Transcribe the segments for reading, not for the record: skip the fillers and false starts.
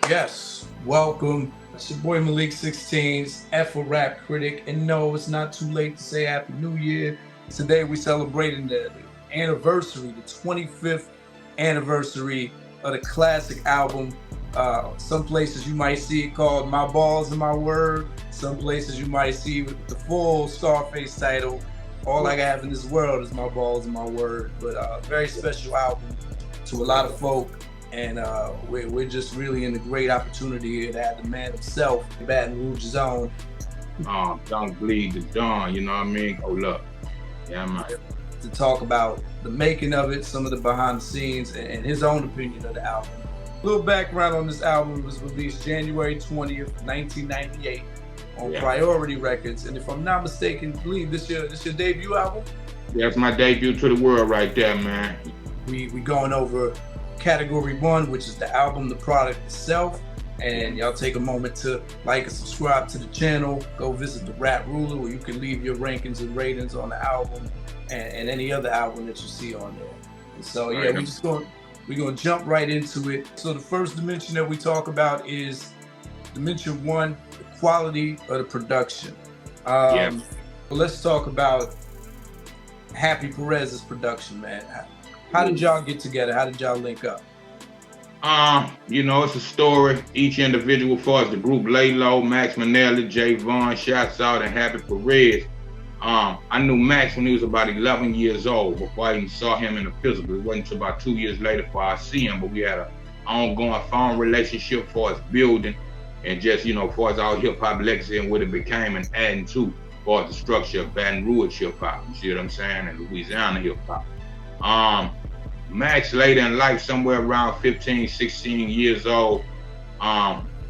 Yes, welcome. It's your boy Malik 16's F a Rap Critic. And no, it's not too late to say Happy New Year. Today we're celebrating the anniversary, the 25th anniversary of the classic album. Some places you might see it called My Balls and My Word. Some places you might see with the full Scarface title, All I Have in This World Is My Balls and My Word. But very special album to a lot of folk. And we're just really in a great opportunity here to have the man himself, Baton Rouge's own. YoungBleed the Dawn, you know what I mean? Hold up. Yeah, man. To talk about the making of it, some of the behind the scenes, and his own opinion of the album. A little background on this album: it was released January 20th, 1998 on Priority Records. And if I'm not mistaken, Bleed, this your debut album? Yeah, it's my debut to the world right there, man. We going over Category 1, which is the album, the product itself. And y'all take a moment to like and subscribe to the channel. Go visit the Rap Ruler, where you can leave your rankings and ratings on the album and any other album that you see on there. And so yeah, we're gonna jump right into it. So the first dimension that we talk about is dimension 1, the quality of the production. But let's talk about Happy Perez's production, man. How did y'all get together? How did y'all link up? You know, it's a story. Each individual, for us, the group Lay Low, Max Manelli, Jay Vaughn, Shots Out, and Happy Perez. I knew Max when he was about 11 years old before I even saw him in the physical. It wasn't until about 2 years later before I see him, but we had an ongoing phone relationship for us building and just, you know, for us our hip-hop legacy and what it became and adding to for the structure of Baton Rouge hip-hop, you see what I'm saying, and Louisiana hip-hop. Max later in life, somewhere around 15, 16 years old,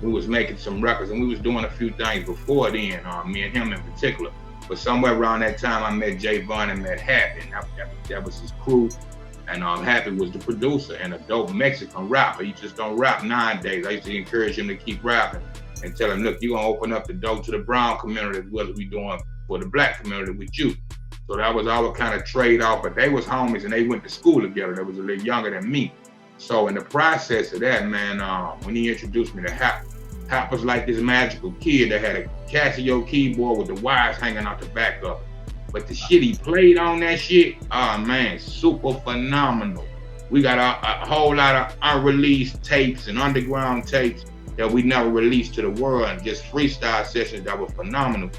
we was making some records and we was doing a few things before then, me and him in particular. But somewhere around that time, I met Jay Vaughn and met Happy, and that was his crew. And Happy was the producer and a dope Mexican rapper. He just don't rap nowadays. I used to encourage him to keep rapping and tell him, look, you're gonna open up the door to the brown community as well as we doing for the black community with you. So that was our kind of trade off, but they was homies and they went to school together. They was a little younger than me. So in the process of that, man, when he introduced me to Hap was like this magical kid that had a Casio keyboard with the wires hanging out the back of it. But the shit he played on that shit, oh man, super phenomenal. We got a whole lot of unreleased tapes and underground tapes that we never released to the world, and just freestyle sessions that were phenomenal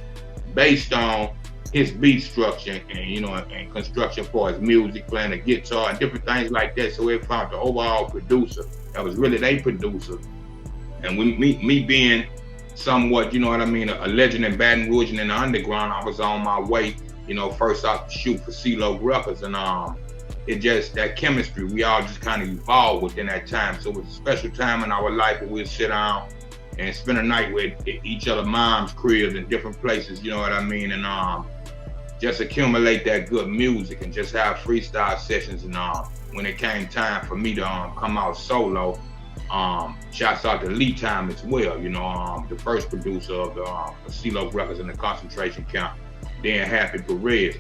based on his beat structure and, you know, and construction for his music, playing the guitar and different things like that. So we found the overall producer that was really their producer. And me being somewhat, you know what I mean, a legend in Baton Rouge and in the underground, I was on my way, you know, first off to shoot for C-Loc records, and it just, that chemistry, we all just kind of evolved within that time. So it was a special time in our life where we'd sit down and spend a night with each other mom's cribs in different places, you know what I mean, and just accumulate that good music and just have freestyle sessions. And when it came time for me to come out solo, shouts out to Lee Time as well, you know, the first producer of the C-Loc records in the concentration camp, then Happy Perez.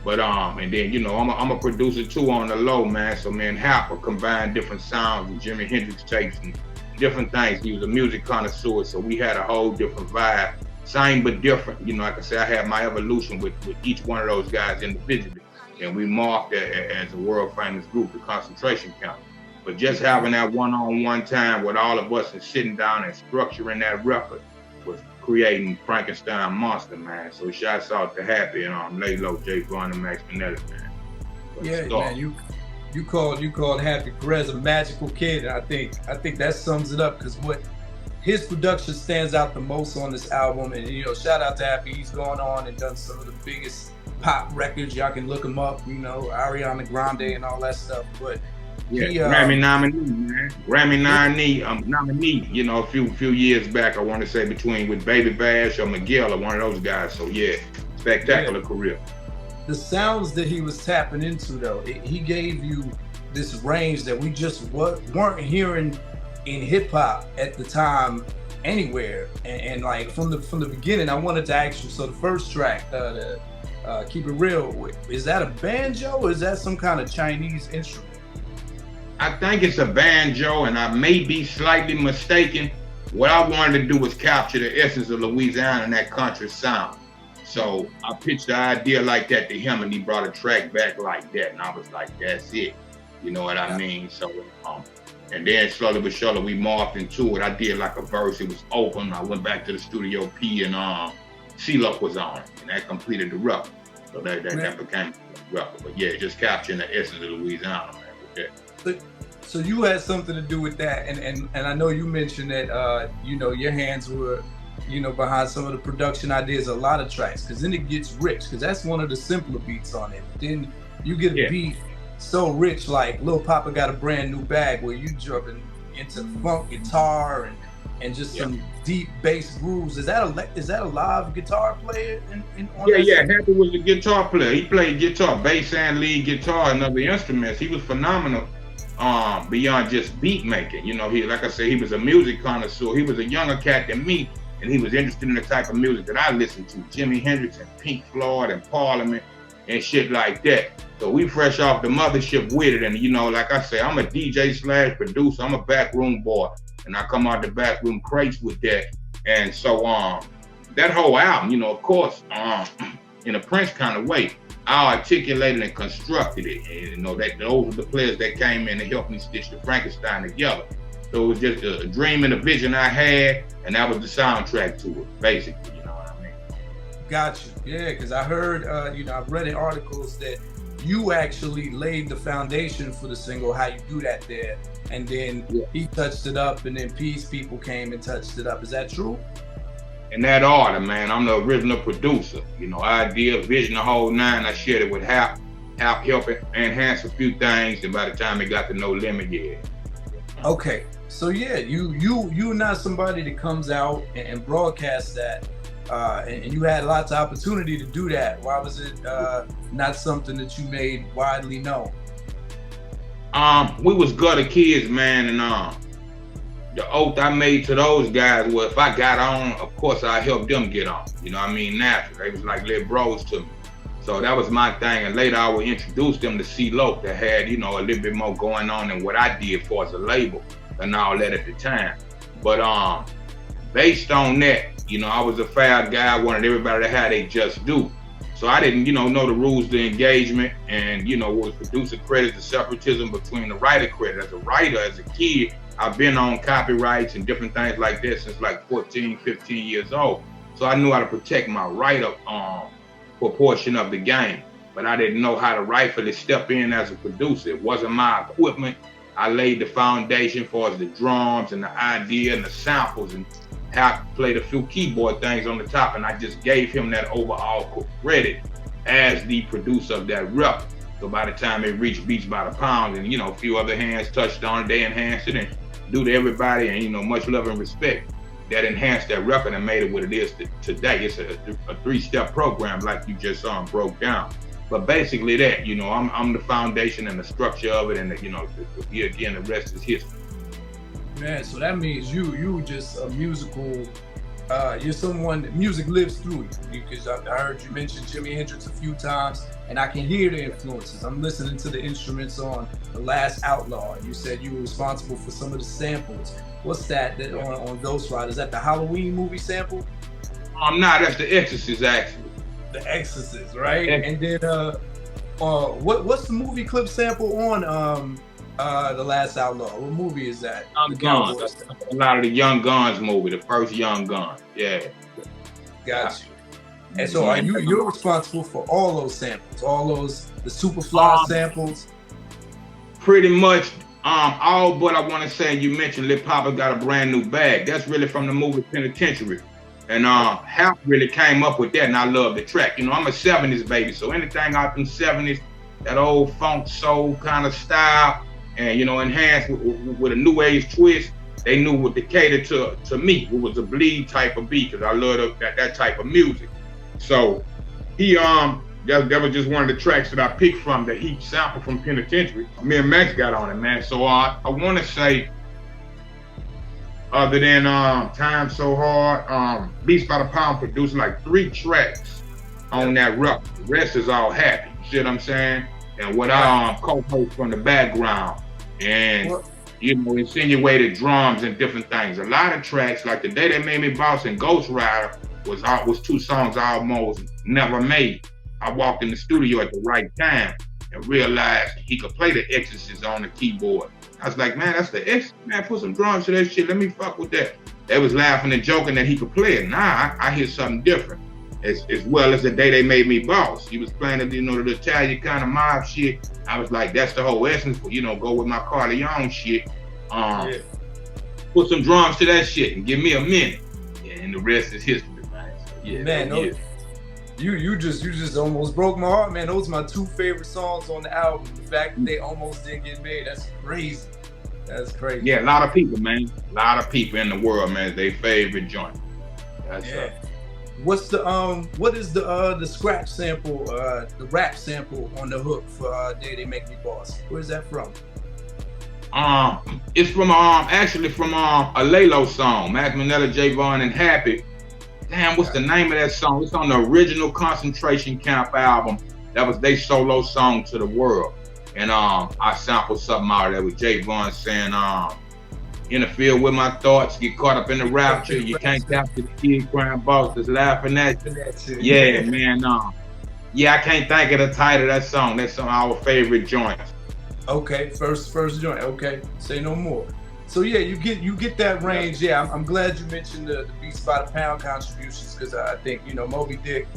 But and then, you know, I'm a producer too on the low, man. So man, Hap will combine different sounds and Jimi Hendrix tapes and different things. He was a music connoisseur, so we had a whole different vibe. Same but different, you know. Like I said, I had my evolution with each one of those guys individually, and we marked as a world famous group, the concentration camp. But just having that one-on-one time with all of us and sitting down and structuring that record was creating Frankenstein monster, man. So shouts out to Happy and Lay Low, Jay Vaughn, and Max Manelli, man. Yeah, man, you called Happy Perez a magical kid, and I think that sums it up, because what his production stands out the most on this album. And, you know, shout out to Happy. He's gone on and done some of the biggest pop records. Y'all can look him up, you know, Ariana Grande and all that stuff. But yeah, Grammy nominee, man. Grammy nominee, you know, a few years back, I want to say, between with Baby Bash or Miguel or one of those guys. So yeah, spectacular career. The sounds that he was tapping into, though, he gave you this range that we just weren't hearing in hip-hop at the time anywhere. And like from the beginning, I wanted to ask you, so the first track, Keep It Real, is that a banjo or is that some kind of Chinese instrument? I think it's a banjo, and I may be slightly mistaken, what I wanted to do was capture the essence of Louisiana and that country sound. So I pitched the idea like that to him, and he brought a track back like that, and I was like, that's it. You know what I mean? So, and then slowly but surely we morphed into it. I did like a verse, it was open. I went back to the studio P, and C-Loc was on it, and that completed the record. So that became the record. But yeah, just capturing the essence of Louisiana, man, with that. So you had something to do with that, and I know you mentioned that you know, your hands were, you know, behind some of the production ideas, a lot of tracks, because then it gets rich, because that's one of the simpler beats on it. Then you get a beat so rich, like Lil Papa Got a Brand New Bag, where you jumping into funk guitar and just some deep bass grooves. Is that a live guitar player? Happy was a guitar player. He played guitar, bass and lead guitar and other instruments. He was phenomenal. Beyond just beat making, you know, he, like I said, he was a music connoisseur. He was a younger cat than me, and he was interested in the type of music that I listened to, Jimi Hendrix and Pink Floyd and Parliament and shit like that. So we fresh off the mothership with it, and you know, like I say, I'm a DJ / producer. I'm a backroom boy, and I come out the backroom crates with that. And so that whole album, you know, of course, in a Prince kind of way, I articulated and constructed it. And, you know, that those were the players that came in and helped me stitch the Frankenstein together. So it was just a dream and a vision I had, and that was the soundtrack to it, basically. You know what I mean? Got you. Yeah, because I heard, you know, I've read in articles that you actually laid the foundation for the single, How You Do That there, and then he touched it up, and then Peace People came and touched it up. Is that true? In that order, man, I'm the original producer. You know, idea, vision, the whole nine. I shared it with Hap help it enhance a few things, and by the time it got to No Limit, Okay, so yeah, you're not somebody that comes out and broadcasts that, and you had lots of opportunity to do that. Why was it not something that you made widely known? We was gutter kids, man, and the oath I made to those guys was if I got on, of course I helped them get on. You know what I mean? Naturally. They was like little bros to me. So that was my thing. And later I would introduce them to C-Loc that had, you know, a little bit more going on than what I did for as a label and all that at the time. But based on that, you know, I was a foul guy. I wanted everybody to have they just do. So I didn't, you know the rules of engagement and, you know, what was producer credit, the separatism between the writer credit. As a writer, as a kid, I've been on copyrights and different things like this since like 14, 15 years old. So I knew how to protect my write-up portion of the game, but I didn't know how to rightfully step in as a producer. It wasn't my equipment. I laid the foundation for the drums and the idea and the samples and how played a few keyboard things on the top, and I just gave him that overall credit as the producer of that record. So by the time it reached Beats by the Pound and, you know, a few other hands touched on it, they enhanced it, and due to everybody and, you know, much love and respect, that enhanced that record and made it what it is today. It's a three-step program like you just saw and broke down. But basically that, you know, I'm the foundation and the structure of it, and, you know, again, the rest is history. Man, so that means you just a musical, you're someone that music lives through you, because I heard you mention Jimi Hendrix a few times, and I can hear the influences. I'm listening to the instruments on The Last Outlaw. You said you were responsible for some of the samples. What's that on Ghost Rider? Is that the Halloween movie sample? Nah, that's The Exorcist, actually. The Exorcist, right? And then what's the movie clip sample on The Last Outlaw? What movie is that? Young Guns. A lot of the Young Guns movie, the first Young Gun. Yeah. Got you. And so you're responsible for all those samples, all those, the Superfly samples? Pretty much all but I want to say, you mentioned Lil Papa Got a Brand New Bag. That's really from the movie Penitentiary. And Hap really came up with that, and I love the track. You know, I'm a 70s baby, so anything out in the 70s, that old funk soul kind of style, and, you know, enhanced with a new age twist, they knew what to cater to me. It was a bleed type of beat, because I love that type of music. So he that was just one of the tracks that I picked from that he sampled from Penitentiary. Me and Max got on it, man. So I want to say, other than Time So Hard, Beats by the Pound produced like 3 tracks on that record. The rest is all Happy. You see what I'm saying? And what I co-host from the background. And insinuated drums and different things. A lot of tracks, like The Day They Made Me Boss and Ghost Rider, was two songs I almost never made. I walked in the studio at the right time and realized he could play the Exorcist on the keyboard. I was like, man, that's the Exorcist. Man, put some drums to that shit. Let me fuck with that. They was laughing and joking that he could play it. Nah, I hear something different. As well as The Day They Made Me Boss. He was playing the Italian kind of mob shit. I was like, that's the whole essence for, go with my Corleone shit. Put some drums to that shit and give me a minute. Yeah, and the rest is history, man. So, yeah, man, you just almost broke my heart, man. Those are my two favorite songs on the album. The fact that they almost didn't get made, that's crazy. That's crazy. Yeah, a lot of people, man. A lot of people in the world, man, their favorite joint. That's What's the what is the scratch sample, the rap sample on the hook for Day They Make Me Boss? Where's that from? It's from actually from a Lalo song, Mac Manella, J-Von, and Happy. Damn, what's the name of that song? It's on the original Concentration Camp album. That was their solo song to the world. And I sampled something out of there with J-Von saying, interfere with my thoughts, get caught up in the rapture. You can't capture the kid crying boss that's laughing at you. Yeah, man. I can't think of the title of that song. That's some of our favorite joints. Okay, first joint. Okay, say no more. So yeah, you get that range. Yeah, I'm glad you mentioned the Beats by the Pound contributions, because I think Moby Dick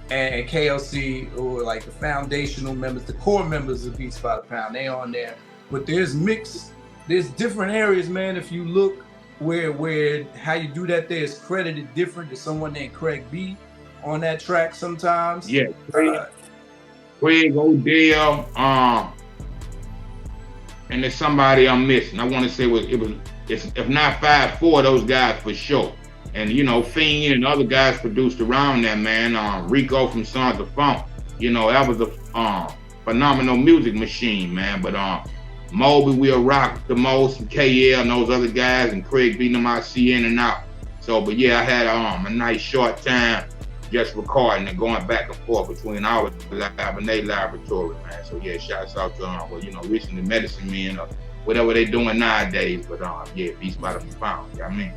and KLC were like the foundational members, the core members of Beats by the Pound. They on there, but there's different areas, man. If you look where how you do that, there is credited different to someone named Craig B on that track sometimes. Yeah, Craig Odell, and there's somebody I'm missing. I want to say it's if not 4 of those guys for sure. And Fiend and other guys produced around that, man. Rico from Sons of Funk. That was a phenomenal music machine, man. But Moby will rock the most, and KL and those other guys, and Craig beating them out, see in and out. So, but yeah, I had a nice short time just recording and going back and forth between our lab and their laboratory, man. So yeah, shouts out to recently medicine men or whatever they doing nowadays. But Beats by the Pound. You know what I mean?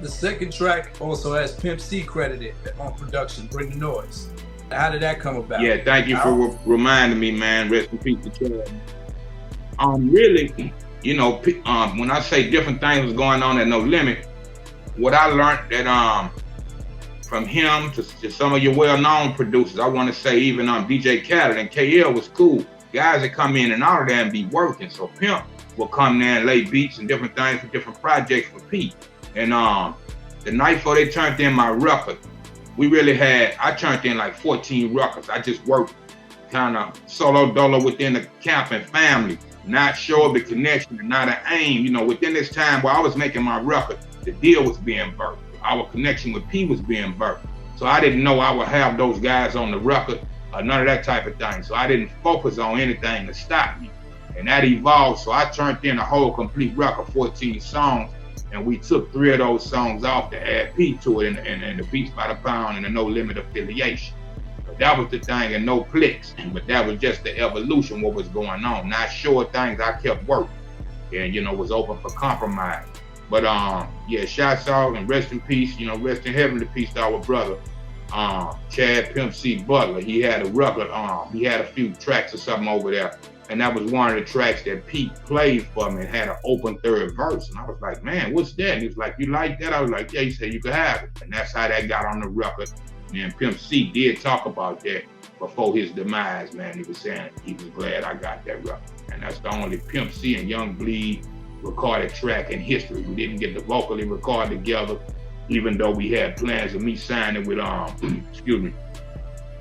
The second track also has Pimp C credited on production, Bring the Noise. How did that come about? Yeah, thank you for reminding me, man. Rest in peace to Chad. Really, when I say different things was going on at No Limit, what I learned that from him to some of your well-known producers, I want to say even DJ Khaled and KL was cool. Guys that come in and out of there and be working. So Pimp will come there and lay beats and different things for different projects for Pete. And the night before they turned in my record, I turned in like 14 records. I just worked kind of solo dolo within the camp and family. Not sure the connection and not an aim. Within this time while I was making my record, the deal was being birthed. Our connection with P was being birthed. So I didn't know I would have those guys on the record, none of that type of thing. So I didn't focus on anything to stop me. And that evolved. So I turned in a whole complete record, 14 songs. And we took 3 of those songs off to add P to it and the Beats by the Pound and the No Limit affiliation. That was the thing, and no clicks, but that was just the evolution, what was going on. Not sure things, I kept working and, was open for compromise. But, shouts out and rest in peace, rest in heavenly peace to our brother, Chad Pimp C Butler. He had a record, he had a few tracks or something over there, and that was one of the tracks that Pete played for me and had an open third verse. And I was like, man, what's that? And he was like, you like that? I was like, yeah, he said you could have it. And that's how that got on the record. And Pimp C did talk about that before his demise, man. He was saying he was glad I got that record. And that's the only Pimp C and YoungBleed recorded track in history. We didn't get the vocally record together, even though we had plans of me signing with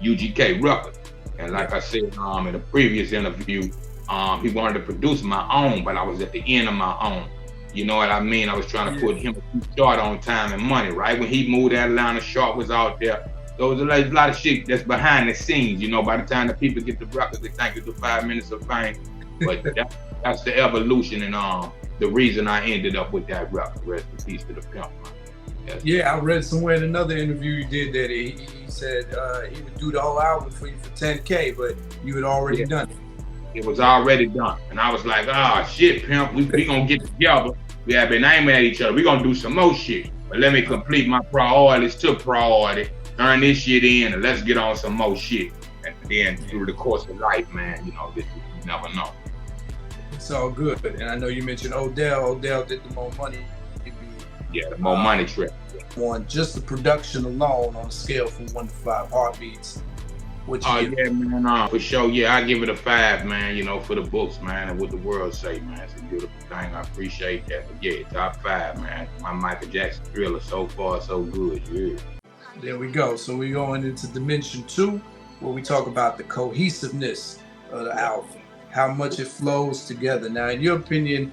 UGK Records. And like I said in a previous interview, he wanted to produce my own, but I was at the end of my own. You know what I mean? I was trying to put him short on time and money, right? When he moved to Atlanta, Sharp was out there. There was a lot of shit that's behind the scenes, by the time the people get the records, they think it's the 5 minutes of fame. But that's the evolution and the reason I ended up with that record. Rest in peace to the Pimp. Yeah, I read somewhere in another interview you did that he said he would do the whole album for you for $10K, but you had already done it. It was already done. And I was like, oh shit, pimp, we gonna get together. We have been aiming at each other. We gonna do some more shit. But let me complete my priorities to priority, turn this shit in, and let's get on some more shit. And then through the course of life, man, you know, you never know. It's all good. And I know you mentioned Odell. Odell did the More Money. Yeah, the More Money trip. On just the production alone on a scale from 1 to 5 heartbeats. Oh yeah, man, for sure. Yeah, I give it a 5, man. You know, for the books, man, and what the world say, man. It's a beautiful thing. I appreciate that. But yeah, top 5, man. My Michael Jackson Thriller, so far so good. Yeah. There we go. So we're going into Dimension 2, where we talk about the cohesiveness of the album, how much it flows together. Now, in your opinion,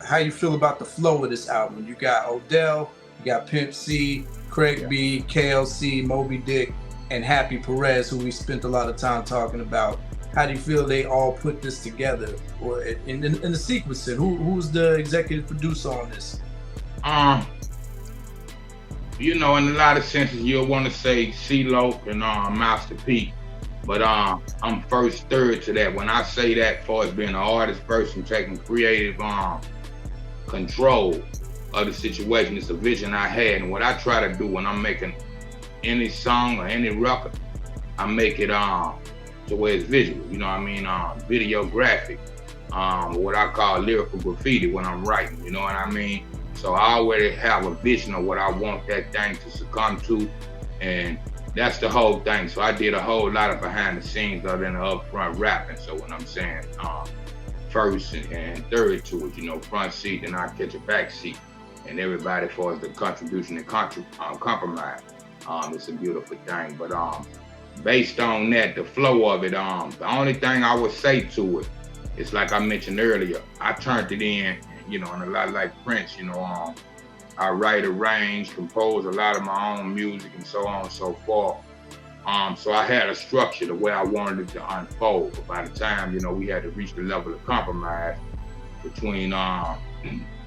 how you feel about the flow of this album? You got Odell, you got Pimp C, Craig B, KLC, Moby Dick, and Happy Perez, who we spent a lot of time talking about. How do you feel they all put this together, or in the sequencing? Who's the executive producer on this? You know, in a lot of senses, you'll want to say C-Loc and Master P, but I'm first, third to that. When I say that, as far as being an artist person, taking creative control of the situation, it's a vision I had, and what I try to do when I'm making any song or any record, I make it to where it's visual, you know what I mean, videographic, what I call lyrical graffiti when I'm writing, you know what I mean? So I already have a vision of what I want that thing to succumb to, and that's the whole thing. So I did a whole lot of behind the scenes other than the upfront rapping. So when I'm saying first and third to it, you know, front seat, and I catch a back seat, and everybody as far as the contribution and compromise. It's a beautiful thing, but based on that, the flow of it, the only thing I would say to it is, like I mentioned earlier, I turned it in, you know, and a lot like Prince, you know, I write, arrange, compose a lot of my own music and so on and so forth. So I had a structure the way I wanted it to unfold. But by the time, you know, we had to reach the level of compromise between,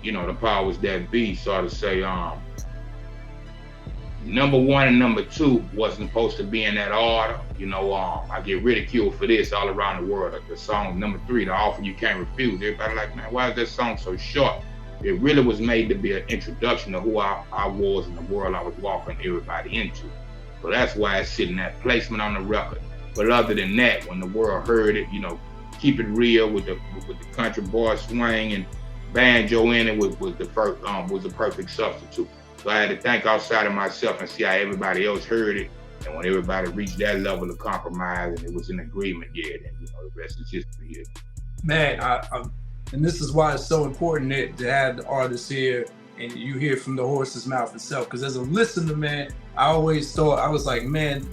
you know, the powers that be, so to say, number 1 and number 2 wasn't supposed to be in that order. You know, I get ridiculed for this all around the world. Like the song number 3, The Offer You Can't Refuse. Everybody like, man, why is that song so short? It really was made to be an introduction to who I was in the world I was walking everybody into. So that's why it's sitting that placement on the record. But other than that, when the world heard it, you know, keep it real with the country boy swing and banjo in it was the perfect substitute. So I had to think outside of myself and see how everybody else heard it. And when everybody reached that level of compromise and it was in agreement, yeah, then, you know, the rest is history. Yeah. Man, and this is why it's so important to have the artist here and you hear from the horse's mouth itself. Because as a listener, man, I always thought, I was like, man,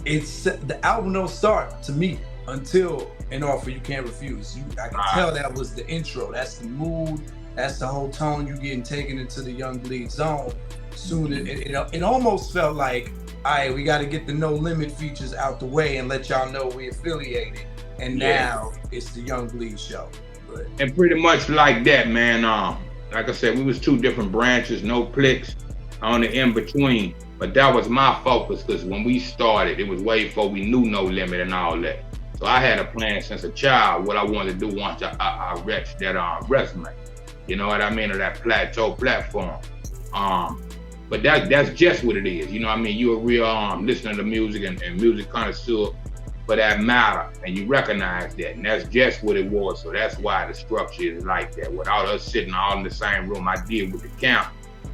the album don't start to me until An Offer You Can't Refuse. I can tell that was the intro. That's the mood. That's the whole tone. You getting taken into the YoungBleed zone. Soon, it almost felt like, all right, we got to get the No Limit features out the way and let y'all know we affiliated. And now it's the YoungBleed show. But, and pretty much like that, man. Like I said, we was 2 different branches, no clicks on the in between. But that was my focus, because when we started, it was way before we knew No Limit and all that. So I had a plan since a child what I wanted to do once I reached that resume. You know what I mean, or that plateau platform. But that's just what it is. You know what I mean? You're a real listener to music and music connoisseur for that matter, and you recognize that, and that's just what it was. So that's why the structure is like that. Without us sitting all in the same room, I did with the camp.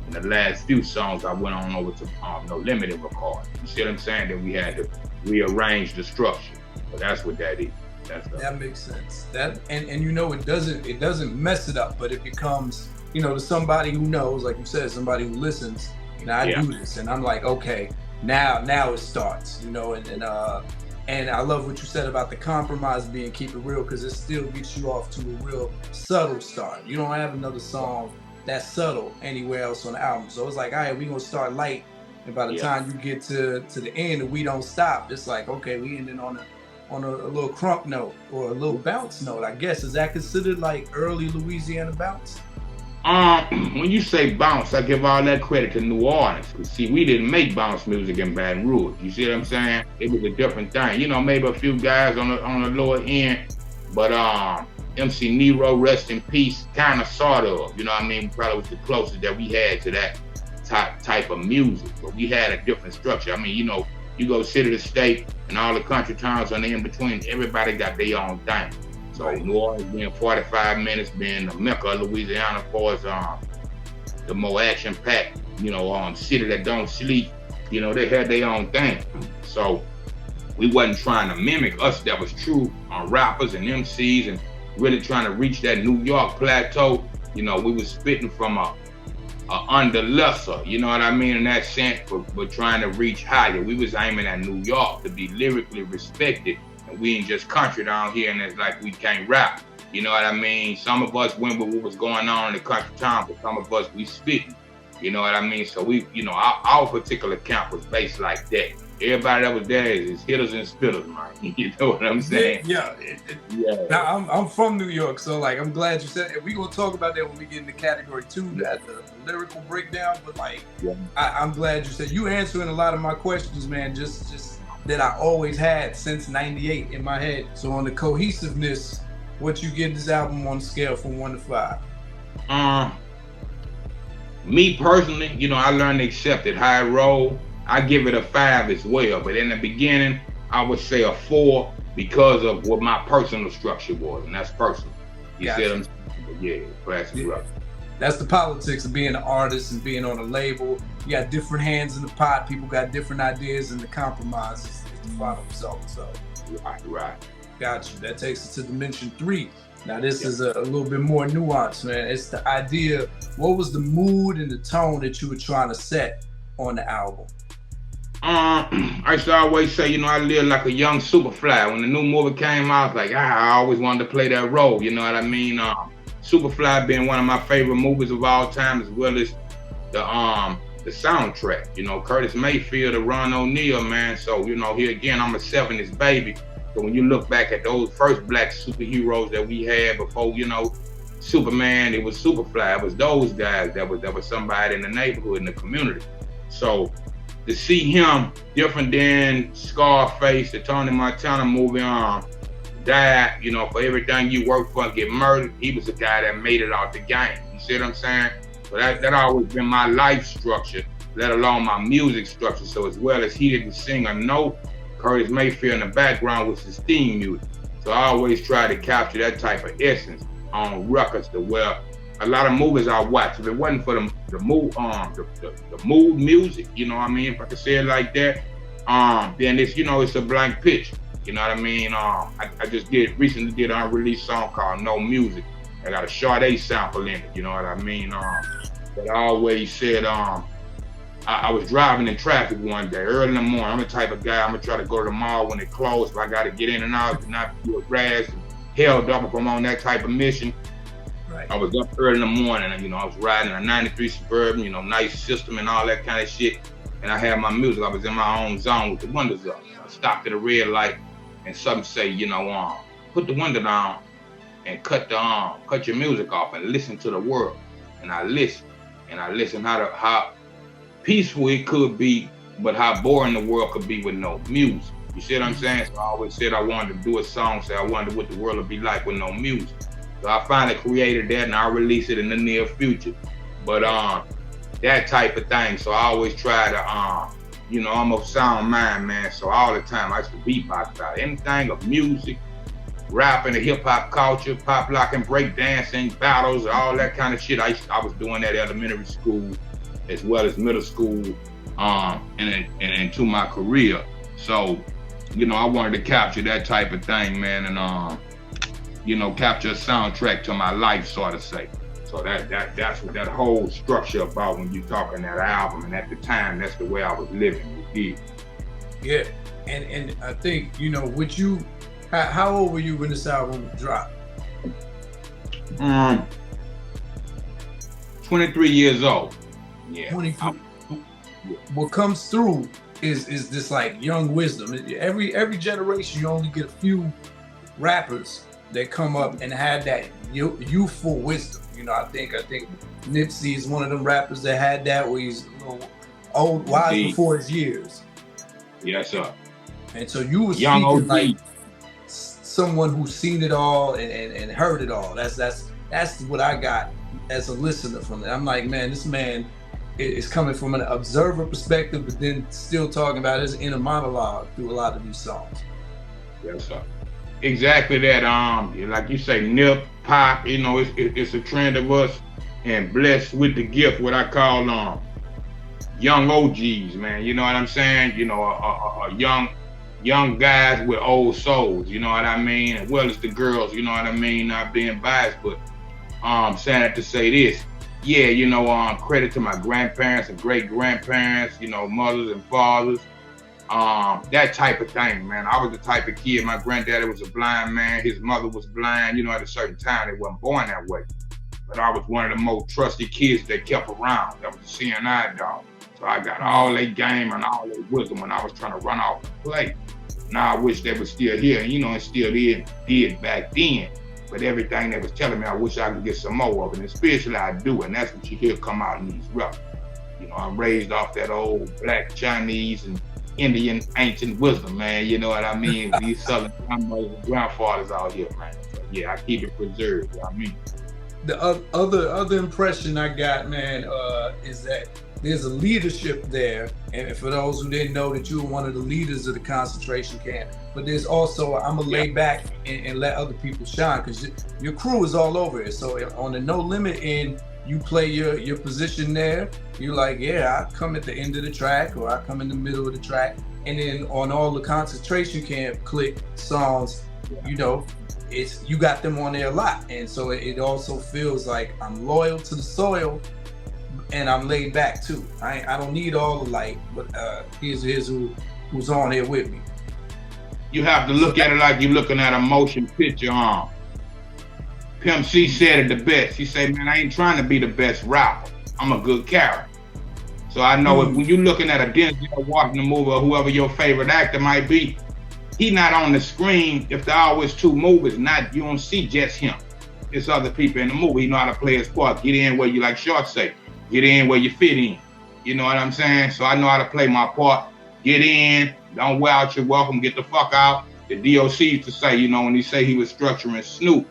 In the last few songs, I went on over to No Limit and record. You see what I'm saying? That we had to rearrange the structure. So that's what that is. That makes sense. That and you know, it doesn't mess it up, but it becomes, you know, to somebody who knows, like you said, somebody who listens. You know, I do this, and I'm like, okay, now it starts. You know, and I love what you said about the compromise being keep it real, because it still gets you off to a real subtle start. You don't have another song that's subtle anywhere else on the album. So it's like, all right, we're gonna start light, and by the time you get to the end and we don't stop, it's like, okay, we ending on a little crunk note or a little bounce note, I guess. Is that considered like early Louisiana bounce? When you say bounce, I give all that credit to New Orleans. See, we didn't make bounce music in Baton Rouge. You see what I'm saying? It was a different thing. You know, maybe a few guys on the lower end But MC Nero, rest in peace, kind of, sort of, you know what I mean? Probably was the closest that we had to that type of music, but we had a different structure. I mean, you know, you go city to state and all the country towns and in between, everybody got their own thing. So New Orleans being 45 minutes, being the Mecca of Louisiana for as the more action-packed, you know, city that don't sleep, you know, they had their own thing. So we wasn't trying to mimic us. That was true rappers and MCs and really trying to reach that New York plateau. You know, we was spitting from a under lesser, you know what I mean, in that sense, but trying to reach higher. We was aiming at New York to be lyrically respected, and we ain't just country down here and it's like we can't rap. You know what I mean? Some of us went with what was going on in the country town, but some of us, we spitting. You know what I mean? So we, you know, our particular camp was based like that. Everybody that was there is hitters and spitters, man. You know what I'm saying? Yeah. Now, I'm from New York, so like I'm glad you said it. We're gonna talk about that when we get into category 2, that the lyrical breakdown. But like, I'm glad you said you answering a lot of my questions, man. Just that I always had since '98 in my head. So on the cohesiveness, what you give this album on a scale from 1 to 5? Me personally, you know, I learned to accept it. How it roll, I give it a 5 as well. But in the beginning, I would say a 4 because of what my personal structure was, and that's personal. You see what I'm saying? Yeah, classic rock. That's the politics of being an artist and being on a label. You got different hands in the pot. People got different ideas, and the compromise is the final result. So, right. Got you. That takes us to dimension 3. Now this is a little bit more nuanced, man. It's the idea, what was the mood and the tone that you were trying to set on the album? I used to always say, you know, I lived like a young Superfly. When the new movie came out, I was like, I always wanted to play that role, you know what I mean? Superfly being one of my favorite movies of all time, as well as the soundtrack. You know, Curtis Mayfield and Ron O'Neal, man. So, you know, here again, I'm a 70s baby. So when you look back at those first black superheroes that we had before, you know, Superman, it was Superfly. It was those guys that was somebody in the neighborhood, in the community. So to see him different than Scarface, the Tony Montana movie, died, you know, for everything you work for and get murdered, he was the guy that made it out the game. You see what I'm saying? So that always been my life structure, let alone my music structure. So as well as he didn't sing a note, Curtis Mayfield in the background was his theme music. So I always try to capture that type of essence on records to where a lot of movies I watch, if it wasn't for the mood music, you know what I mean, if I could say it like that, then it's, you know, it's a blank pitch. You know what I mean? I just recently did an unreleased song called No Music. I got a Sade sample in it, you know what I mean? But I always said, I was driving in traffic one day, early in the morning. I'm the type of guy, I'm gonna try to go to the mall when it closed, if I gotta get in and out, and not do a grass and held up if I'm on that type of mission. Right. I was up early in the morning, and you know, I was riding a 93 Suburban, you know, nice system and all that kind of shit. And I had my music, I was in my own zone with the windows up. I stopped at a red light, and something say, you know, put the window down and cut your music off and listen to the world. And I listened how peaceful it could be, but how boring the world could be with no music. You see what I'm saying? So I always said I wanted to do a song, say I wondered what the world would be like with no music. So I finally created that, and I'll release it in the near future. But that type of thing. So I always try to, you know, I'm a sound mind, man. So all the time I used to beatbox about anything of music, rap and the hip-hop culture, pop, lock, and break dancing, battles, all that kind of shit. I was doing that elementary school as well as middle school, and into my career. So, you know, I wanted to capture that type of thing, man, and you know, capture a soundtrack to my life, sort of say. So that's what that whole structure about when you talking that album. And at the time, that's the way I was living with it. Yeah, and I think, you know, with you, how old were you when this album dropped? 23 years old. Yeah. 23. What comes through is this like young wisdom. Every generation, you only get a few rappers that come up and have that youthful wisdom. You know, I think Nipsey is one of them rappers that had that, where he's a little old, wise before his years. Yes, sir. And so you was young speaking OG. like someone who's seen it all and heard it all. That's what I got as a listener from it. I'm like, man, this man is coming from an observer perspective, but then still talking about his inner monologue through a lot of these songs. Yes, sir. Exactly that. Like you say, nip, pop. You know, it's a trend of us, and blessed with the gift, what I call young OGs, man. You know what I'm saying? You know, a young guys with old souls. You know what I mean? As well as the girls. You know what I mean? Not being biased, but saying it to say this. Yeah, you know, credit to my grandparents and great grandparents. You know, mothers and fathers. That type of thing, man. I was the type of kid, my granddaddy was a blind man, his mother was blind, you know, at a certain time, they wasn't born that way. But I was one of the most trusted kids they kept around. That was a CNI dog. So I got all their game and all their wisdom when I was trying to run off and play. Now I wish they were still here, you know, and still did back then. But everything they was telling me, I wish I could get some more of it. And especially I do, and that's what you hear come out in these records. You know, I'm raised off that old black Chinese and Indian ancient wisdom, man. You know what I mean? These Southern grandmothers and grandfathers out here, man. So, yeah, I keep it preserved. You know what I mean? The other impression I got, man, is that there's a leadership there, and for those who didn't know that you were one of the leaders of the concentration camp, but there's also I'm gonna lay back and let other people shine, because your crew is all over it. So on the No Limit end, you play your position there. You're like, yeah, I come at the end of the track, or I come in the middle of the track. And then on all the concentration camp click songs, you know, you got them on there a lot. And so it also feels like I'm loyal to the soil, and I'm laid back too. I don't need all the light, but here's who's on here with me. You have to look at it like you're looking at a motion picture. Pimp C said it the best. He said, man, I ain't trying to be the best rapper. I'm a good character. So I know if, when you're looking at a Denzel Washington movie or whoever your favorite actor might be, he not on the screen. If there are always two movies, you don't see just him. It's other people in the movie. He know how to play his part. Get in where you, like Short say, get in where you fit in. You know what I'm saying? So I know how to play my part. Get in, don't wear out your welcome, get the fuck out. The DOC used to say, you know, when he say he was structuring Snoop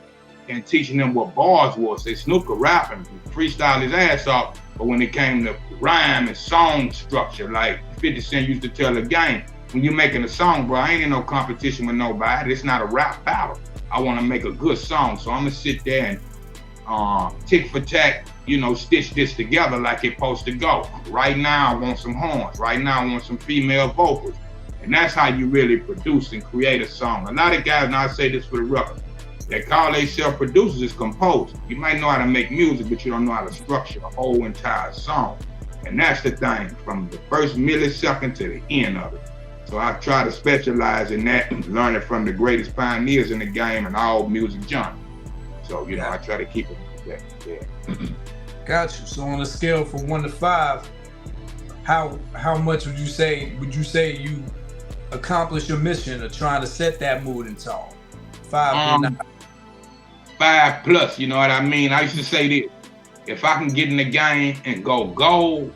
and teaching them what bars was, say Snoop could rap and freestyle his ass off, but when it came to rhyme and song structure, like 50 Cent used to tell the gang, when you're making a song, bro, I ain't in no competition with nobody. It's not a rap battle. I want to make a good song, so I'm gonna sit there and tick for tack, you know, stitch this together like it's supposed to go. Right now, I want some horns. Right now, I want some female vocals. And that's how you really produce and create a song. A lot of guys, and I say this for the record, they call themselves producers as composers. You might know how to make music, but you don't know how to structure a whole entire song. And that's the thing, from the first millisecond to the end of it. So I try to specialize in that and learn it from the greatest pioneers in the game and all music genres. So, you know, I try to keep it like that. Yeah. Got you. So on a scale from 1 to 5, how much would you say you accomplished your mission of trying to set that mood and tone? 5 or 9? 5 plus, you know what I mean? I used to say this, if I can get in the game and go gold,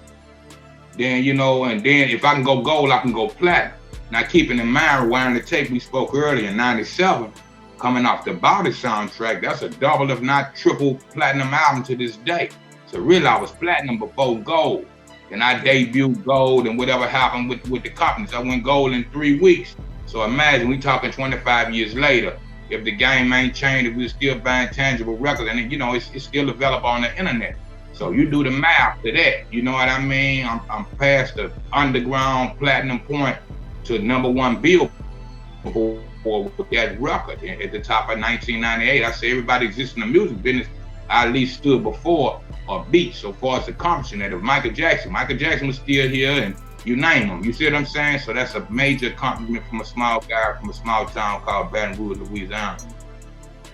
then, you know, and then if I can go gold, I can go platinum. Now, keeping in mind, Rewind the Tape we spoke earlier in 97, coming off the Body soundtrack, that's a double if not triple platinum album to this day. So really, I was platinum before gold. And I debuted gold and whatever happened with the companies. I went gold in 3 weeks. So imagine, we talking 25 years later. If the game ain't changed, if we're still buying tangible records, and you know, it's still available on the internet. So you do the math to that, you know what I mean? I'm past the underground platinum point to #1 Billboard with that record at the top of 1998. I say everybody exists in the music business, I at least stood before or beat so far as accomplishing that. If Michael Jackson was still here, and you name them, you see what I'm saying? So that's a major accomplishment from a small guy from a small town called Baton Rouge, Louisiana.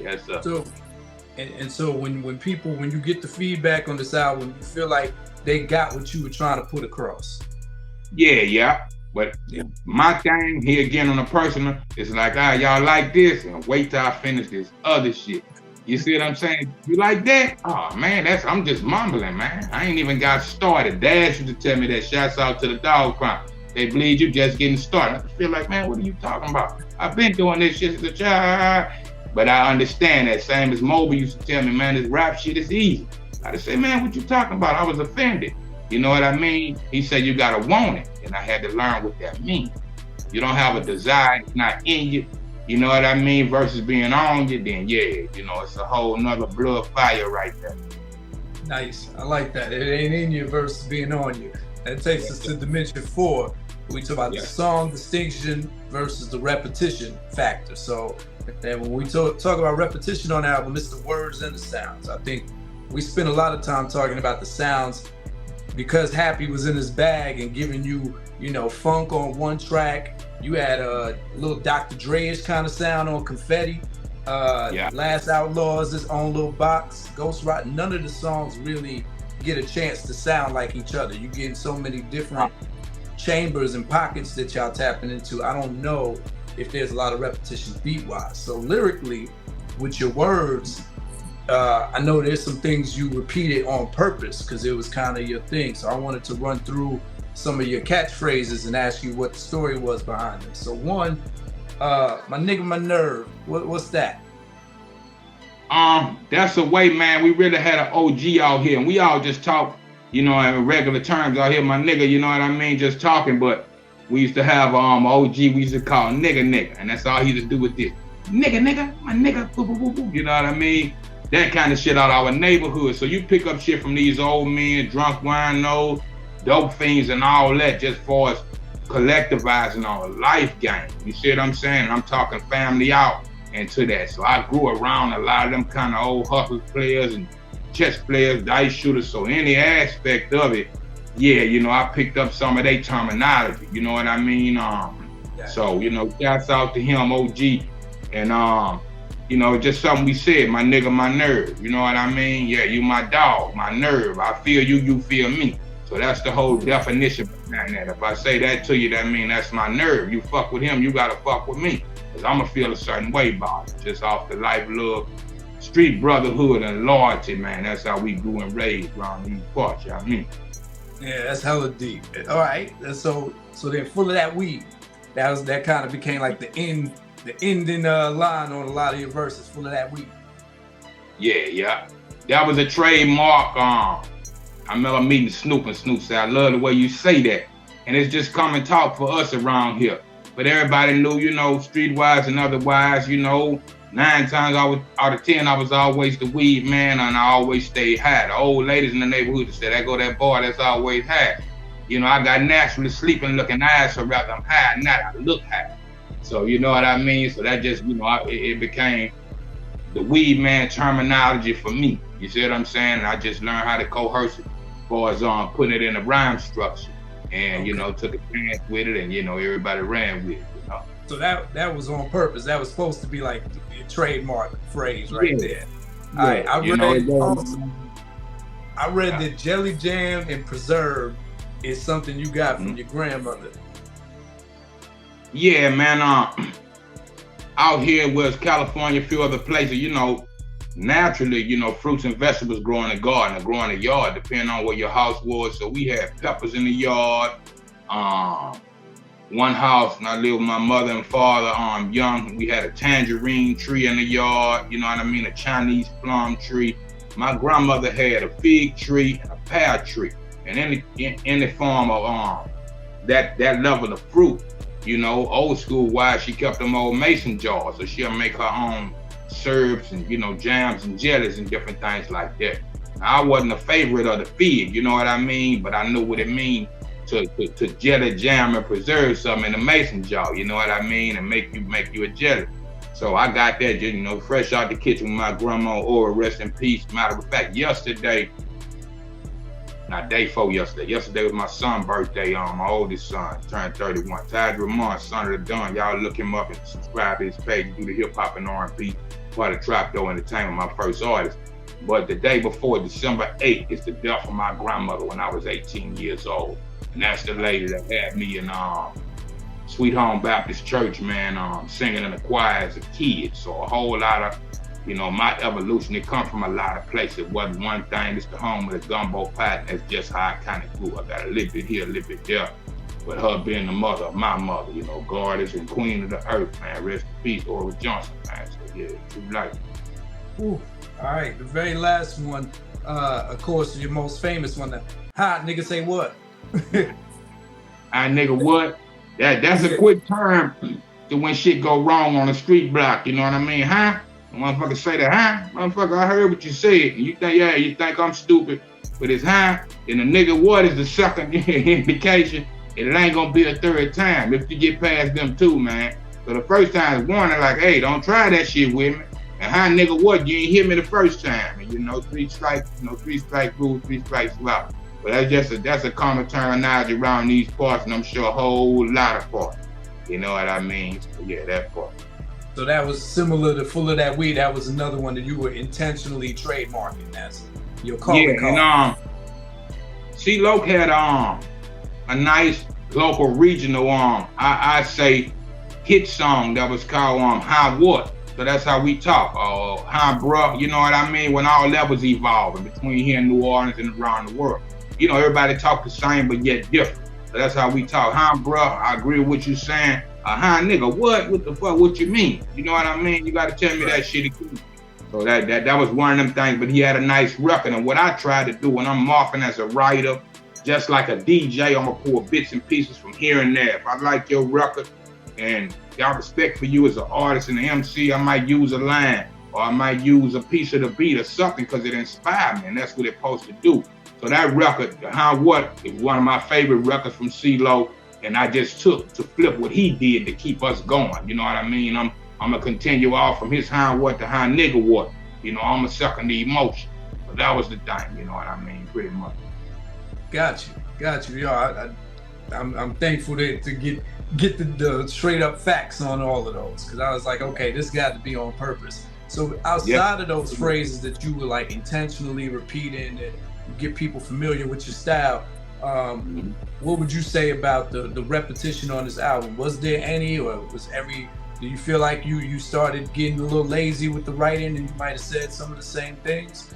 Yes, sir. So when you get the feedback on this album, you feel like they got what you were trying to put across? Yeah. But my thing here again on a personal is like, y'all like this, and wait till I finish this other shit. You see what I'm saying? You like that? Oh man, I'm just mumbling, man. I ain't even got started. Dad used to tell me that. Shouts out to the dog pound. They bleed, you just getting started. I feel like, man, what are you talking about? I've been doing this shit as a child. But I understand that. Same as Moby used to tell me, man, this rap shit is easy. I just say, man, what you talking about? I was offended. You know what I mean? He said, you gotta want it. And I had to learn what that means. You don't have a desire, it's not in you. You know what I mean? Versus being on you, then yeah, you know, it's a whole nother blood fire right there. Nice. I like that. It ain't in you versus being on you. That takes us to dimension 4. We talk about the song distinction versus the repetition factor. So, and when we talk about repetition on the album, it's the words and the sounds. I think we spent a lot of time talking about the sounds because Happy was in his bag and giving you, you know, funk on one track. You had a little Dr. Dre-ish kind of sound on Confetti. Last Outlaws, his own little box. Ghost Rock, none of the songs really get a chance to sound like each other. You get so many different chambers and pockets that y'all tapping into. I don't know if there's a lot of repetition beat-wise. So lyrically, with your words, I know there's some things you repeated on purpose because it was kind of your thing. So I wanted to run through some of your catchphrases and ask you what the story was behind them. So one, my nigga, my nerve. What's that? That's a way, man. We really had an OG out here, and we all just talk, you know, in regular terms out here, my nigga. You know what I mean? Just talking, but we used to have OG. We used to call nigga, and that's all he used to do with this. Nigga, my nigga. Boo, boo, boo, boo. You know what I mean? That kind of shit out of our neighborhood. So you pick up shit from these old men, drunk winos, dope fiends, and all that, just for us collectivizing on a life game. You see what I'm saying? I'm talking family out into that. So I grew around a lot of them kind of old hustle players and chess players, dice shooters. So any aspect of it, yeah, you know, I picked up some of their terminology. You know what I mean? So, you know, shouts out to him, OG. And, you know, just something we said, my nigga, my nerve. You know what I mean? Yeah, you my dog, my nerve. I feel you, you feel me. So that's the whole definition behind that. If I say that to you, that mean that's my nerve. You fuck with him, you gotta fuck with me. Cause I'ma feel a certain way about it. Just off the life, love, street brotherhood and loyalty, man. That's how we grew and raised around these parts, you know what I mean? Yeah, that's hella deep. All right, so then full of that weed. That kind of became like the ending line on a lot of your verses, full of that weed. Yeah. That was a trademark. I remember meeting Snoop, and Snoop said, I love the way you say that. And it's just common talk for us around here. But everybody knew, you know, streetwise and otherwise, you know, 9 times out of 10, I was always the weed man, and I always stayed high. The old ladies in the neighborhood said, there go that boy that's always high. You know, I got naturally sleeping looking eyes, so rather I'm high, not I look high. So you know what I mean? So that just, you know, it became the weed man terminology for me. You see what I'm saying? And I just learned how to coerce it as far as putting it in a rhyme structure. And, you know, took a chance with it, and, you know, everybody ran with it, you know? So that was on purpose. That was supposed to be like a trademark phrase right there. Yeah. All right, I read that Jelly Jam and Preserve is something you got from your grandmother. Yeah, man. Out here in West California, a few other places, you know, naturally, you know, fruits and vegetables grow in the garden or grow in the yard, depending on where your house was. So we had peppers in the yard. One house, and I lived with my mother and father, young, we had a tangerine tree in the yard, you know what I mean, a Chinese plum tree. My grandmother had a fig tree and a pear tree. And in the form of that level of fruit, you know, old school wise, she kept them old mason jars. So she'll make her own syrups and, you know, jams and jellies and different things like that. Now, I wasn't a favorite of the fig, you know what I mean? But I knew what it means to jelly, jam, and preserve something in a mason jar, you know what I mean? And make you a jelly. So I got that, you know, fresh out the kitchen with my grandma, or rest in peace. Matter of fact, yesterday was my son's birthday. My oldest son turned 31. Ty Dramon, son of the Don. Y'all look him up and subscribe to his page. Do the hip-hop and R&B, part of Trapdoor Entertainment, my first artist. But the day before, December 8th, is the death of my grandmother when I was 18 years old. And that's the lady that had me in Sweet Home Baptist Church, man, singing in the choir as a kid. So a whole lot of, you know, my evolution, it come from a lot of places. It wasn't one thing. It's the home of the gumbo pot. That's just how I kind of grew. I got a little bit here, a little bit there. with her being the mother of my mother, you know, goddess and queen of the earth, man. Rest in peace, Ora Johnson, man. So yeah, true life. Ooh. All right, the very last one, of course, your most famous one. Hi, nigga, say what? Hi, nigga, what? That's a quick term to when shit go wrong on the street block. You know what I mean? Huh? The motherfucker say that, huh? Motherfucker, I heard what you said. And you think, yeah, you think I'm stupid, but it's huh? And the nigga, what is the second indication? And it ain't gonna be a third time if you get past them two, man. So the first time is warning, like, hey, don't try that shit with me. And how nigga what? You ain't hit me the first time. And you know, 3 strikes, you know, 3 strike rule, 3 strikes out. But that's a common terminology around these parts, and I'm sure a whole lot of parts. You know what I mean? So yeah, that part. So that was similar to Full of That Weed. That was another one that you were intentionally trademarking as your calling card. And C-Loc had a nice local regional I say hit song that was called How What. So that's how we talk. How bruh, you know what I mean? When all that was evolving between here in New Orleans and around the world. You know, everybody talk the same but yet different. So that's how we talk. Huh, bruh, I agree with what you saying. Huh, nigga, what? What the fuck? What you mean? You know what I mean? You gotta tell me that shit again. So that was one of them things, but he had a nice record. And what I try to do when I'm morphing as a writer, just like a DJ, I'm gonna pull bits and pieces from here and there. If I like your record and got respect for you as an artist and an MC, I might use a line or I might use a piece of the beat or something because it inspired me, and that's what it's supposed to do. So that record, How What, is one of my favorite records from C-Loc, and I just took to flip what he did to keep us going. You know what I mean? I'm gonna continue off from his How What to How Nigga What. You know, I'm a second the emotion. But that was the thing, you know what I mean, pretty much. Got you. Yo, I'm thankful to get the straight up facts on all of those, because I was like, okay, this got to be on purpose. So outside of those phrases that you were like intentionally repeating and get people familiar with your style, what would you say about the repetition on this album? Was there any, or do you feel like you started getting a little lazy with the writing and you might have said some of the same things?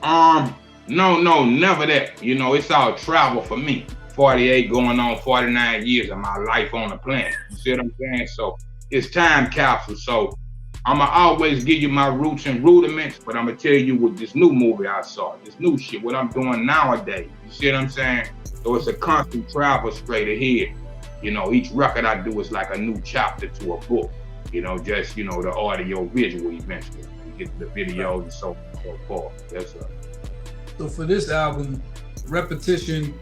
No, never that. You know, it's all travel for me. 48 going on 49 years of my life on the planet. You see what I'm saying? So it's time capsule. So I'ma always give you my roots and rudiments, but I'ma tell you what this new movie I saw, this new shit, what I'm doing nowadays. You see what I'm saying? So it's a constant travel straight ahead. You know, each record I do is like a new chapter to a book. You know, just, you know, the audio visual eventually. We get to the videos and so forth. That's right. So for this album, repetition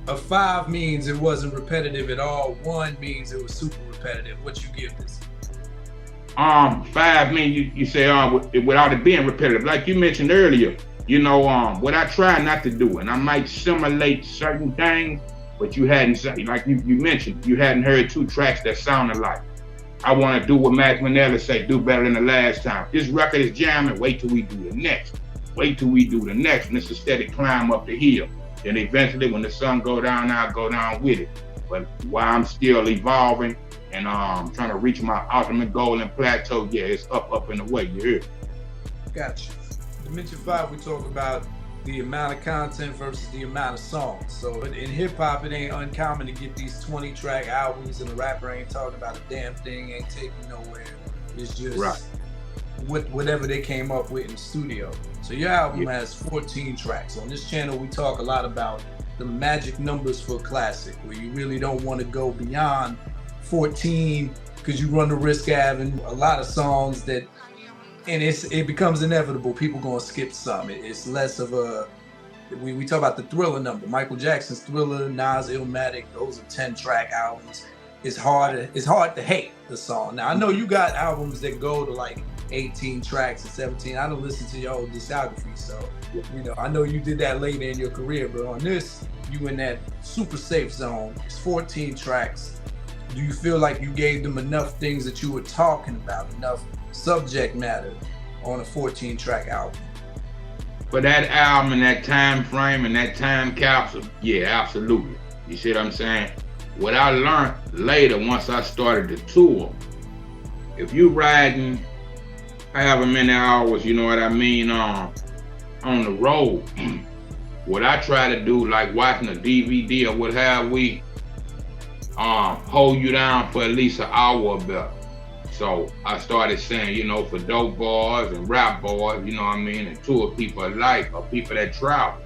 of 5 means it wasn't repetitive at all. 1 means it was super repetitive. What you give this? 5 means you say without it being repetitive. Like you mentioned earlier, you know, what I try not to do, and I might simulate certain things, but you hadn't, like you mentioned, you hadn't heard 2 tracks that sounded like. I want to do what Max Manella say, do better than the last time. This record is jamming, wait till we do the next. Wait till we do the next, and it's a steady climb up the hill. Then eventually when the sun go down, I'll go down with it. But while I'm still evolving and trying to reach my ultimate goal and plateau, yeah, it's up and away, you hear? Gotcha. Dimension 5, we talk about the amount of content versus the amount of songs. So in hip-hop, it ain't uncommon to get these 20-track albums and the rapper ain't talking about a damn thing, ain't taking nowhere. It's just whatever they came up with in the studio. So your album has 14 tracks. On this channel, we talk a lot about the magic numbers for classic, where you really don't want to go beyond 14 because you run the risk of having a lot of songs that, and it becomes inevitable. People gonna skip some. It's less of a, we talk about the Thriller number. Michael Jackson's Thriller, Nas Illmatic, those are 10-track albums. It's hard to hate the song. Now I know you got albums that go to like 18 tracks and 17. I don't listen to your whole discography, so you know I know you did that later in your career, but on this, you in that super safe zone. It's 14 tracks. Do you feel like you gave them enough things that you were talking about, enough subject matter on a 14-track album? For that album and that time frame and that time capsule, yeah, absolutely. You see what I'm saying? What I learned later, once I started the tour, if you riding however many hours, you know what I mean, on the road, what I try to do, like watching a DVD or what have we, hold you down for at least an hour or better. So I started saying, you know, for dope boys and rap boys, you know what I mean, and tour people alike, or people that travel.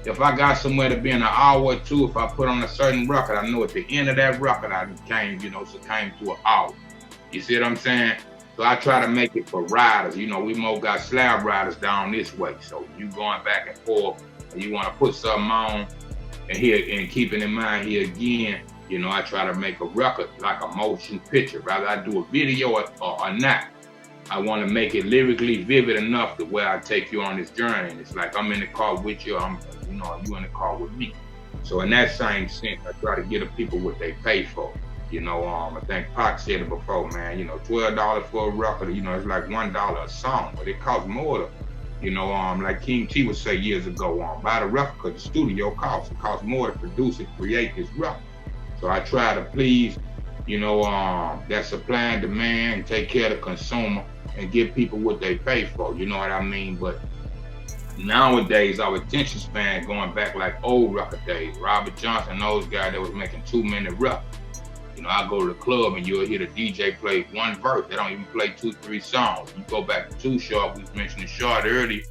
If I got somewhere to be in an hour or two, if I put on a certain record, I know at the end of that record, I came to an hour. You see what I'm saying? So I try to make it for riders. You know, we more got slab riders down this way. So you going back and forth, and you want to put something on, and here, and keeping in mind here again, you know, I try to make a record like a motion picture. Rather I do a video or not. I want to make it lyrically vivid enough to where I take you on this journey. And it's like I'm in the car with you, you in the car with me. So in that same sense, I try to get the people what they pay for. You know, I think Pac said it before, man, you know, $12 for a record, you know, it's like $1 a song, but it costs more to, you know, like King T would say years ago, buy the record because the studio costs. It costs more to produce and create this record. So I try to please, you know, that supply and demand, and take care of the consumer and give people what they pay for, you know what I mean? But nowadays, our attention span going back like old record days. Robert Johnson, those guys that was making 2-minute records. You know, I go to the club and you'll hear the DJ play one verse. They don't even play 2-3 songs. You go back to Too Short, we mentioned the Short earlier,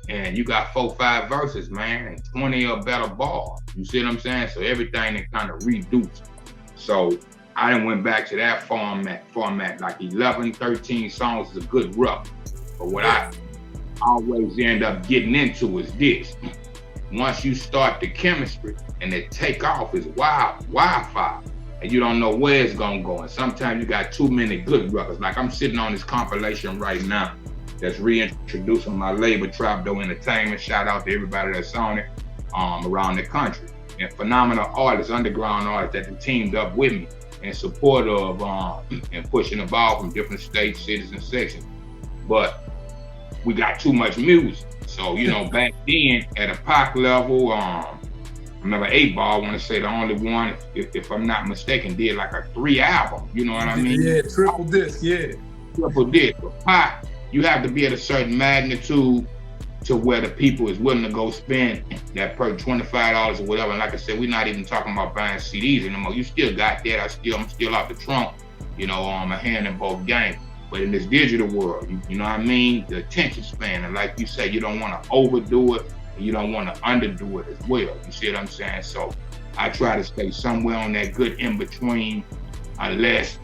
and you got 4-5 verses, man, and 20 or better bars. You see what I'm saying? So everything is kind of reduced. So I done went back to that format, like 11, 13 songs is a good rough. But what I always end up getting into is this. Once you start the chemistry and the takeoff is wildfire, and you don't know where it's gonna go. And sometimes you got too many good records. Like I'm sitting on this compilation right now that's reintroducing my label, Trapdoor Entertainment. Shout out to everybody that's on it around the country. And phenomenal artists, underground artists that teamed up with me in support of and pushing the ball from different states, cities, and sections. But we got too much music. So, you know, back then at a Pac level, I remember 8-Ball, I want to say the only one, if I'm not mistaken, did like a 3 album, you know what I mean? Yeah, triple disc, yeah. Triple disc. But Pac, you have to be at a certain magnitude to where the people is willing to go spend that per $25 or whatever. And like I said, we're not even talking about buying CDs anymore. You still got that. I'm still out the trunk, you know, a hand in both games. But in this digital world, you know what I mean? The attention span, and like you say, you don't want to overdo it, and you don't want to underdo it as well. You see what I'm saying? So I try to stay somewhere on that good in between, unless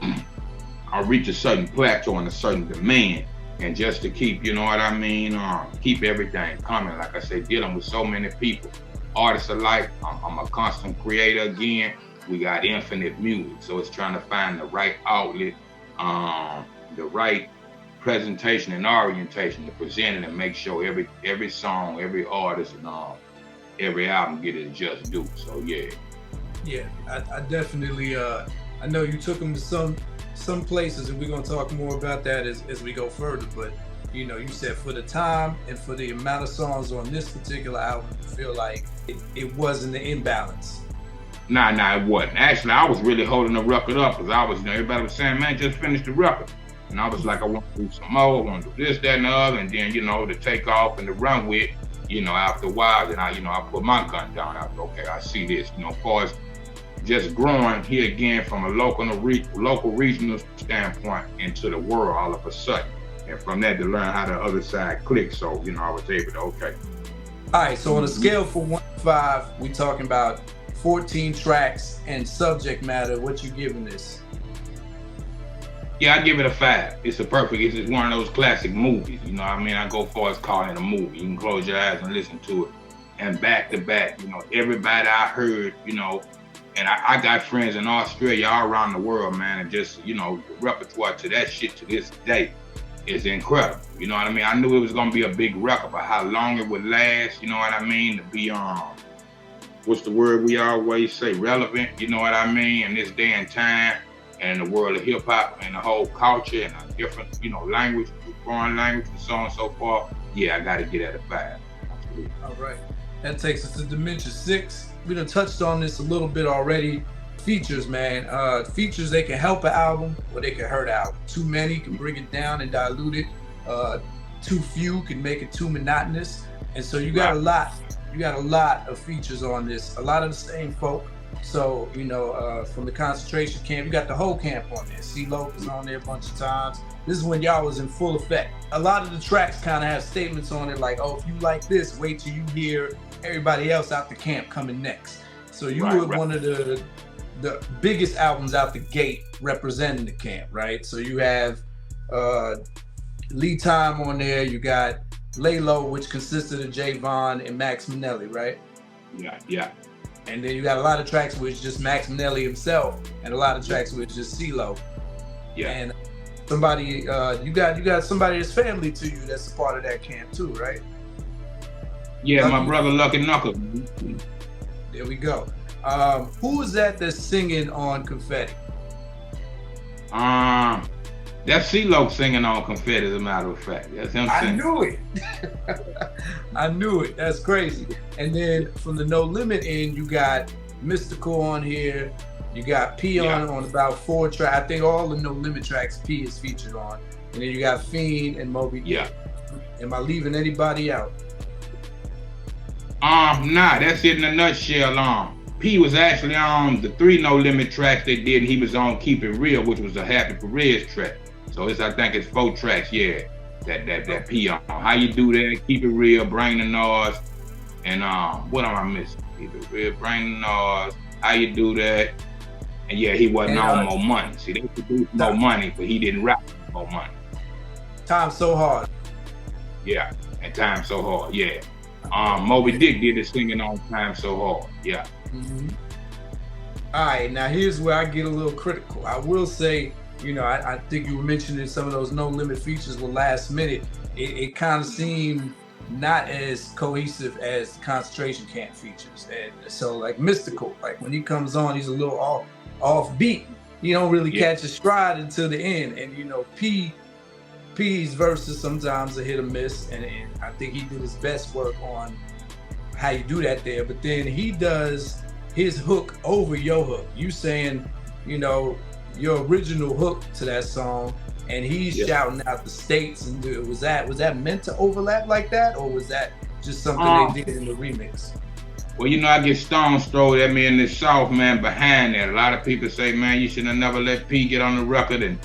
I reach a certain plateau and a certain demand. And just to keep, you know what I mean, keep everything coming. Like I say, dealing with so many people, artists alike. I'm a constant creator again. We got infinite music, so it's trying to find the right outlet, the right presentation and orientation to present it and make sure every song, every artist, and every album get it just due. So yeah. Yeah, I definitely. I know you took them to some places, and we're gonna talk more about that as we go further. But you know, you said for the time and for the amount of songs on this particular album, you feel like it wasn't the imbalance. Nah, it wasn't. Actually, I was really holding the record up because I was, you know, everybody was saying, man, just finish the record. And I was like, I want to do some more, I want to do this, that, and the other. And then, you know, to take off and to run with, you know, after a while, then I put my gun down. I thought, okay, I see this, you know, as far as just growing here again from a local regional standpoint into the world all of a sudden. And from that to learn how the other side clicks. So, you know, I was able to, okay. All right, so on a scale from 1 to 5, we talking about 14 tracks and subject matter. What you giving this? Yeah, I give it a 5. It's it's one of those classic movies. You know what I mean? I go far as calling it a movie. You can close your eyes and listen to it. And back to back, you know, everybody I heard, you know, and I got friends in Australia, all around the world, man, and just, you know, the repertoire to that shit to this day is incredible. You know what I mean? I knew it was gonna be a big record, but how long it would last, you know what I mean? To be what's the word we always say, relevant, you know what I mean, in this day and time, and in the world of hip-hop and the whole culture and a different, you know, language, foreign language and so on and so forth. Yeah, I gotta get at a 5. Absolutely. All right. That takes us to Dimension 6. We done touched on this a little bit already. Features, man. Features, they can help an album or they can hurt an album. Too many can bring it down and dilute it. Too few can make it too monotonous. And so you got a lot. You got a lot of features on this. A lot of the same folk. So, from the concentration camp, you got the whole camp on there. C-Loc is on there a bunch of times. This is when y'all was in full effect. A lot of the tracks kind of have statements on it like, oh, if you like this, wait till you hear everybody else out the camp coming next. So you were one of the biggest albums out the gate representing the camp, right? So you have Lee Time on there. You got Lay Low, which consisted of J-Von and Max Minnelli, right? Yeah. And then you got a lot of tracks with just Max Minnelli himself, and a lot of tracks with just C-Loc. Yeah. And somebody, you got somebody that's family to you that's a part of that camp too, right? Yeah, my brother Lucky Knuckle. There we go. Who is that's singing on Confetti? That's C-Loc singing on Confetti, as a matter of fact. That's him singing. I knew it. I knew it. That's crazy. And then from the No Limit end, you got Mystical on here. You got P on about 4 tracks. I think all the No Limit tracks P is featured on. And then you got Fiend and Moby Dick. Yeah. Am I leaving anybody out? Nah, that's it in a nutshell. P was actually on the 3 No Limit tracks they did, and he was on Keep It Real, which was a Happy Perez track. So I think it's 4 tracks, that P on. How You Do That, Keep It Real, Bring the Noise, and what am I missing? Keep It Real, Bring the Noise, How You Do That, and he wasn't on More Money. See, they produced More Money, but he didn't rap More Money. Time So Hard. Yeah, and Time So Hard, yeah. Moby Dick did the singing on Time So Hard, yeah. Mm-hmm. All right, now here's where I get a little critical. I will say, I think you were mentioning some of those No Limit features were last minute. It kind of seemed not as cohesive as concentration camp features. And so like Mystical, like when he comes on, he's a little off beat. You don't really catch a stride until the end. And P's verses sometimes a hit or miss. And I think he did his best work on how you do that there. But then he does his hook over your hook. You saying, your original hook to that song, and he's shouting out the states. And was that meant to overlap like that, or was that just something they did in the remix? Well, I get stones thrown at me in the South, man, behind that. A lot of people say, man, you should have never let P get on the record and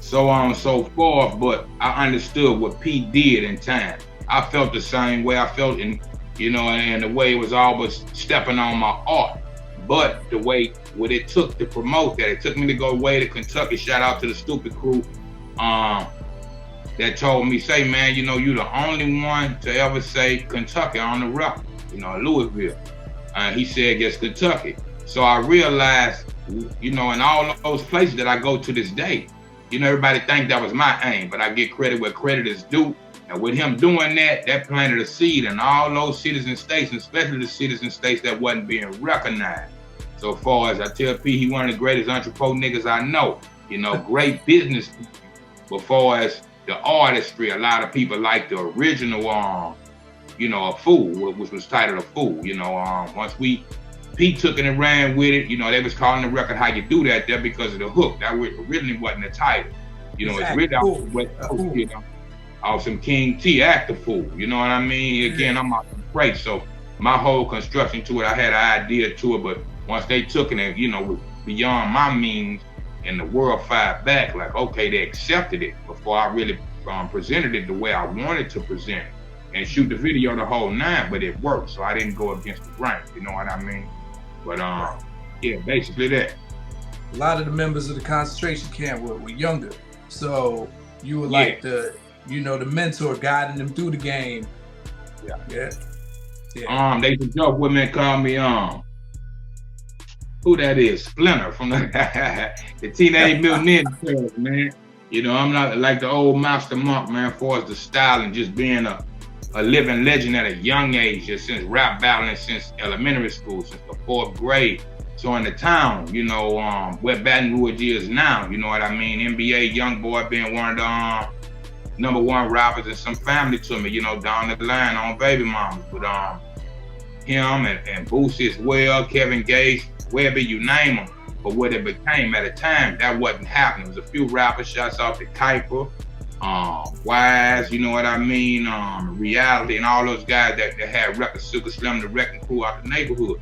so on and so forth, but I understood what P did in time. I felt the same way I felt and the way it was always stepping on my art. But the way what it took to promote that, it took me to go away to Kentucky. Shout out to the Stupid Crew that told me, say, man, you the only one to ever say Kentucky on the record, Louisville. He said, yes, Kentucky. So I realized, in all those places that I go to this day, everybody think that was my aim, but I get credit where credit is due. And with him doing that planted a seed in all those cities and states, and especially the cities and states that wasn't being recognized. So far as I tell P, he one of the greatest entrepreneur niggas I know. Great business. But far as the artistry, a lot of people like the original, A Fool, which was titled A Fool. Once P took it and ran with it, they was calling the record How You Do That there because of the hook. That originally wasn't the title. It's written off the West Coast, off some King T, Act a Fool. You know what I mean? Again, I'm out from great. So my whole construction to it, I had an idea to it, but once they took it and, was beyond my means and the world fired back, like, okay, they accepted it before I really presented it the way I wanted to present it and shoot the video the whole 9, but it worked. So I didn't go against the grain, you know what I mean? But basically that. A lot of the members of the concentration camp were younger. So you were like the mentor guiding them through the game. Yeah. They used to joke with me and call me, who that is? Splinter from the Teenage Mutant Ninja Turtles, man. I'm not like the old Master Monk, man, as far as the style and just being a living legend at a young age, just since rap battling since elementary school, since the 4th grade. So in the town, where Baton Rouge is now, you know what I mean? NBA young boy being one of the #1 rappers and some family to me, down the line on Baby Mamas. But him and Boosie as well, Kevin Gates, Webby, you name them. But what it became at a time, that wasn't happening. There was a few rappers, shouts out to Kuiper, Wise, you know what I mean, Reality, and all those guys that had records, Sugar Slim, the Wrecking Crew out the neighborhood.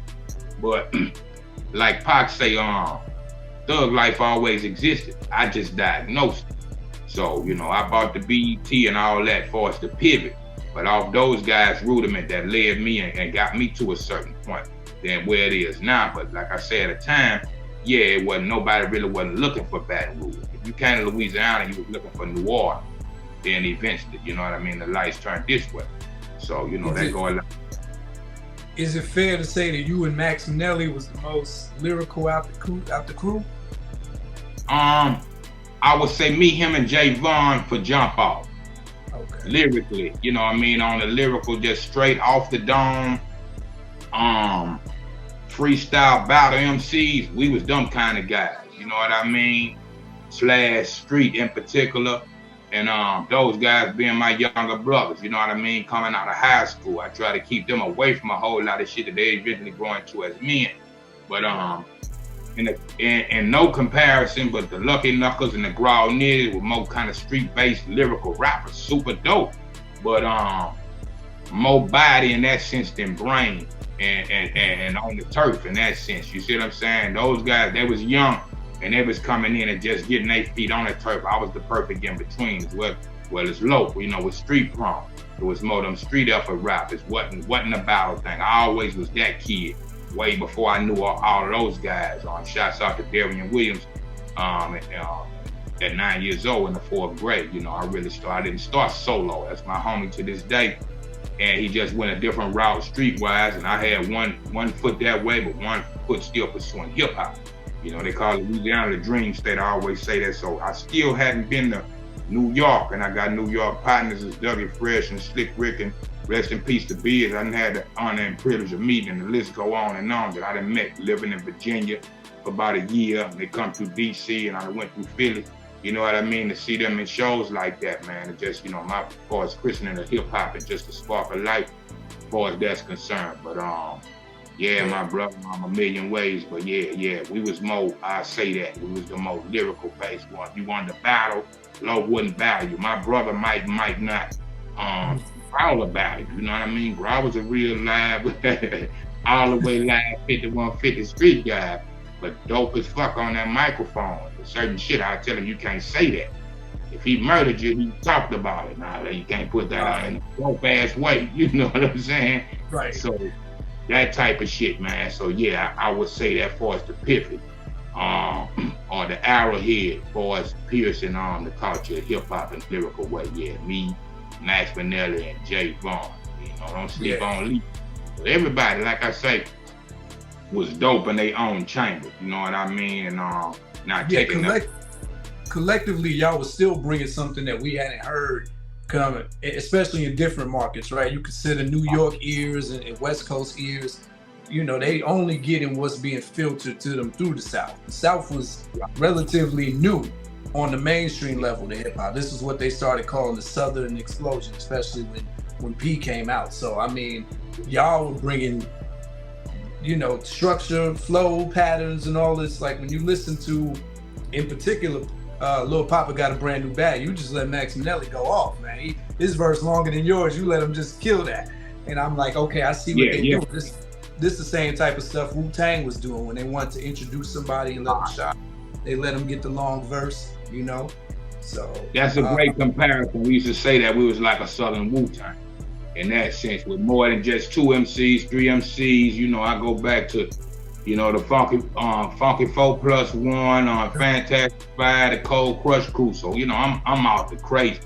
But like Pac say, thug life always existed. I just diagnosed it. So, you know, I bought the BET and all that for us to pivot. But off those guys' rudiment that led me and got me to a certain point than where it is now. But like I said at the time, yeah, it wasn't, nobody really wasn't looking for Baton Rouge. If you came to Louisiana, you was looking for New Orleans. Then eventually, you know what I mean, the lights turned this way. So, you know, that go a lot. Is it fair to say that you and Max Minnelli was the most lyrical out the crew? I would say me, him, and Jay Vaughn for Jump Off. Okay. Lyrically, you know what I mean, on the lyrical, just straight off the dome, freestyle battle MCs, we was them kind of guys, you know what I mean? Slash street in particular. And those guys being my younger brothers, you know what I mean? Coming out of high school, I try to keep them away from a whole lot of shit that they eventually grow into as men. But in no comparison, but the Lucky Knuckles and the Growl Niggas were more kind of street-based lyrical rappers, super dope. But more body in that sense than brain, and on the turf in that sense. You see what I'm saying? Those guys, they was young and they was coming in and just getting their feet on the turf. I was the perfect in between as well. Well, it's local, you know, with street prone. It was more them street effort rap. It wasn't a battle thing. I always was that kid. Way before I knew all of those guys. Shouts out to Darian Williams at 9 years old in the 4th grade. You know, I didn't start solo. That's my homie to this day. And he just went a different route streetwise. And I had one foot that way, but one foot still pursuing hip hop. You know, they call Louisiana the dream state. I always say that. So I still hadn't been to New York. And I got New York partners as Dougie Fresh and Slick Rick, and rest in peace to Biz. I done had the honor and privilege of meeting, and the list go on and on, that I done met living in Virginia for about a year. And they come through DC, and I went through Philly. You know what I mean? To see them in shows like that, man. It just, you know, as far as christening of hip hop and just a spark of life, as far as that's concerned. But yeah, my brother, a million ways. But yeah, we was more, I say that, we was the most lyrical based one. You wanted to battle, Low wouldn't battle you. My brother might not all about it, you know what I mean? Bro, I was a real live, all the way live 5150 street guy, but dope as fuck on that microphone. Certain shit, I tell him, you can't say that. If he murdered you, he talked about it. Now, you can't put that out in a dope ass way, you know what I'm saying? Right. So that type of shit, man. So yeah, I would say that for us the pivot, or the arrowhead for us piercing on the culture of hip hop in lyrical way. Yeah, me, Max Minnelli, and Jay Vaughn. You know, don't sleep on Lee. But everybody, like I say, was dope in their own chamber. You know what I mean? And not taking collectively, y'all was still bringing something that we hadn't heard coming, especially in different markets, right? You consider New York ears and West Coast ears. You know, they only getting what's being filtered to them through the South. The South was relatively new on the mainstream level to hip hop. This is what they started calling the Southern explosion, especially when P came out. So I mean, y'all were bringing, you know, structure, flow, patterns, and all this. Like when you listen to, in particular, Lil Papa Got a Brand New Bag, you just let Max Minnelli go off, man. His verse longer than yours, you let him just kill that. And I'm like, okay, I see what they do. This the same type of stuff Wu-Tang was doing when they wanted to introduce somebody and let them shot. They let them get the long verse, you know? So that's a great comparison. We used to say that we was like a Southern Wu-Tang in that sense, with more than just 2 MCs, 3 MCs. You know, I go back to, you know, the Funky 4+1, Fantastic 5, the Cold Crush crew. So, you know, I'm out the crazy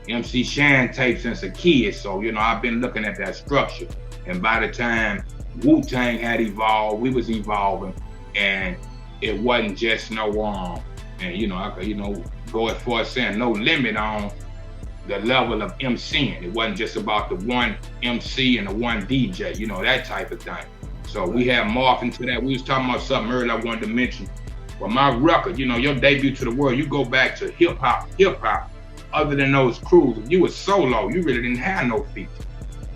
MC Shan tape since a kid. So, you know, I've been looking at that structure. And by the time Wu-Tang had evolved, we was evolving, and it wasn't just no and you know, I could, you know, go as far as saying no limit on the level of MCing. It wasn't just about the one MC and the one DJ, you know, that type of thing. So we have morphed into that. We was talking about something earlier I wanted to mention. But my record, you know, your debut to the world, you go back to hip hop, other than those crews, if you was solo, you really didn't have no features.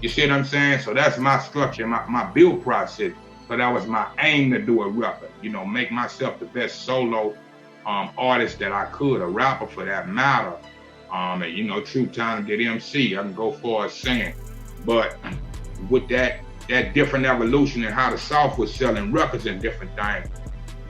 You see what I'm saying? So that's my structure, my build process. So that was my aim to do a record, you know, make myself the best solo artist that I could, a rapper for that matter. And you know, true talented MC, I can go far as saying. But with that different evolution and how the South was selling records and different things,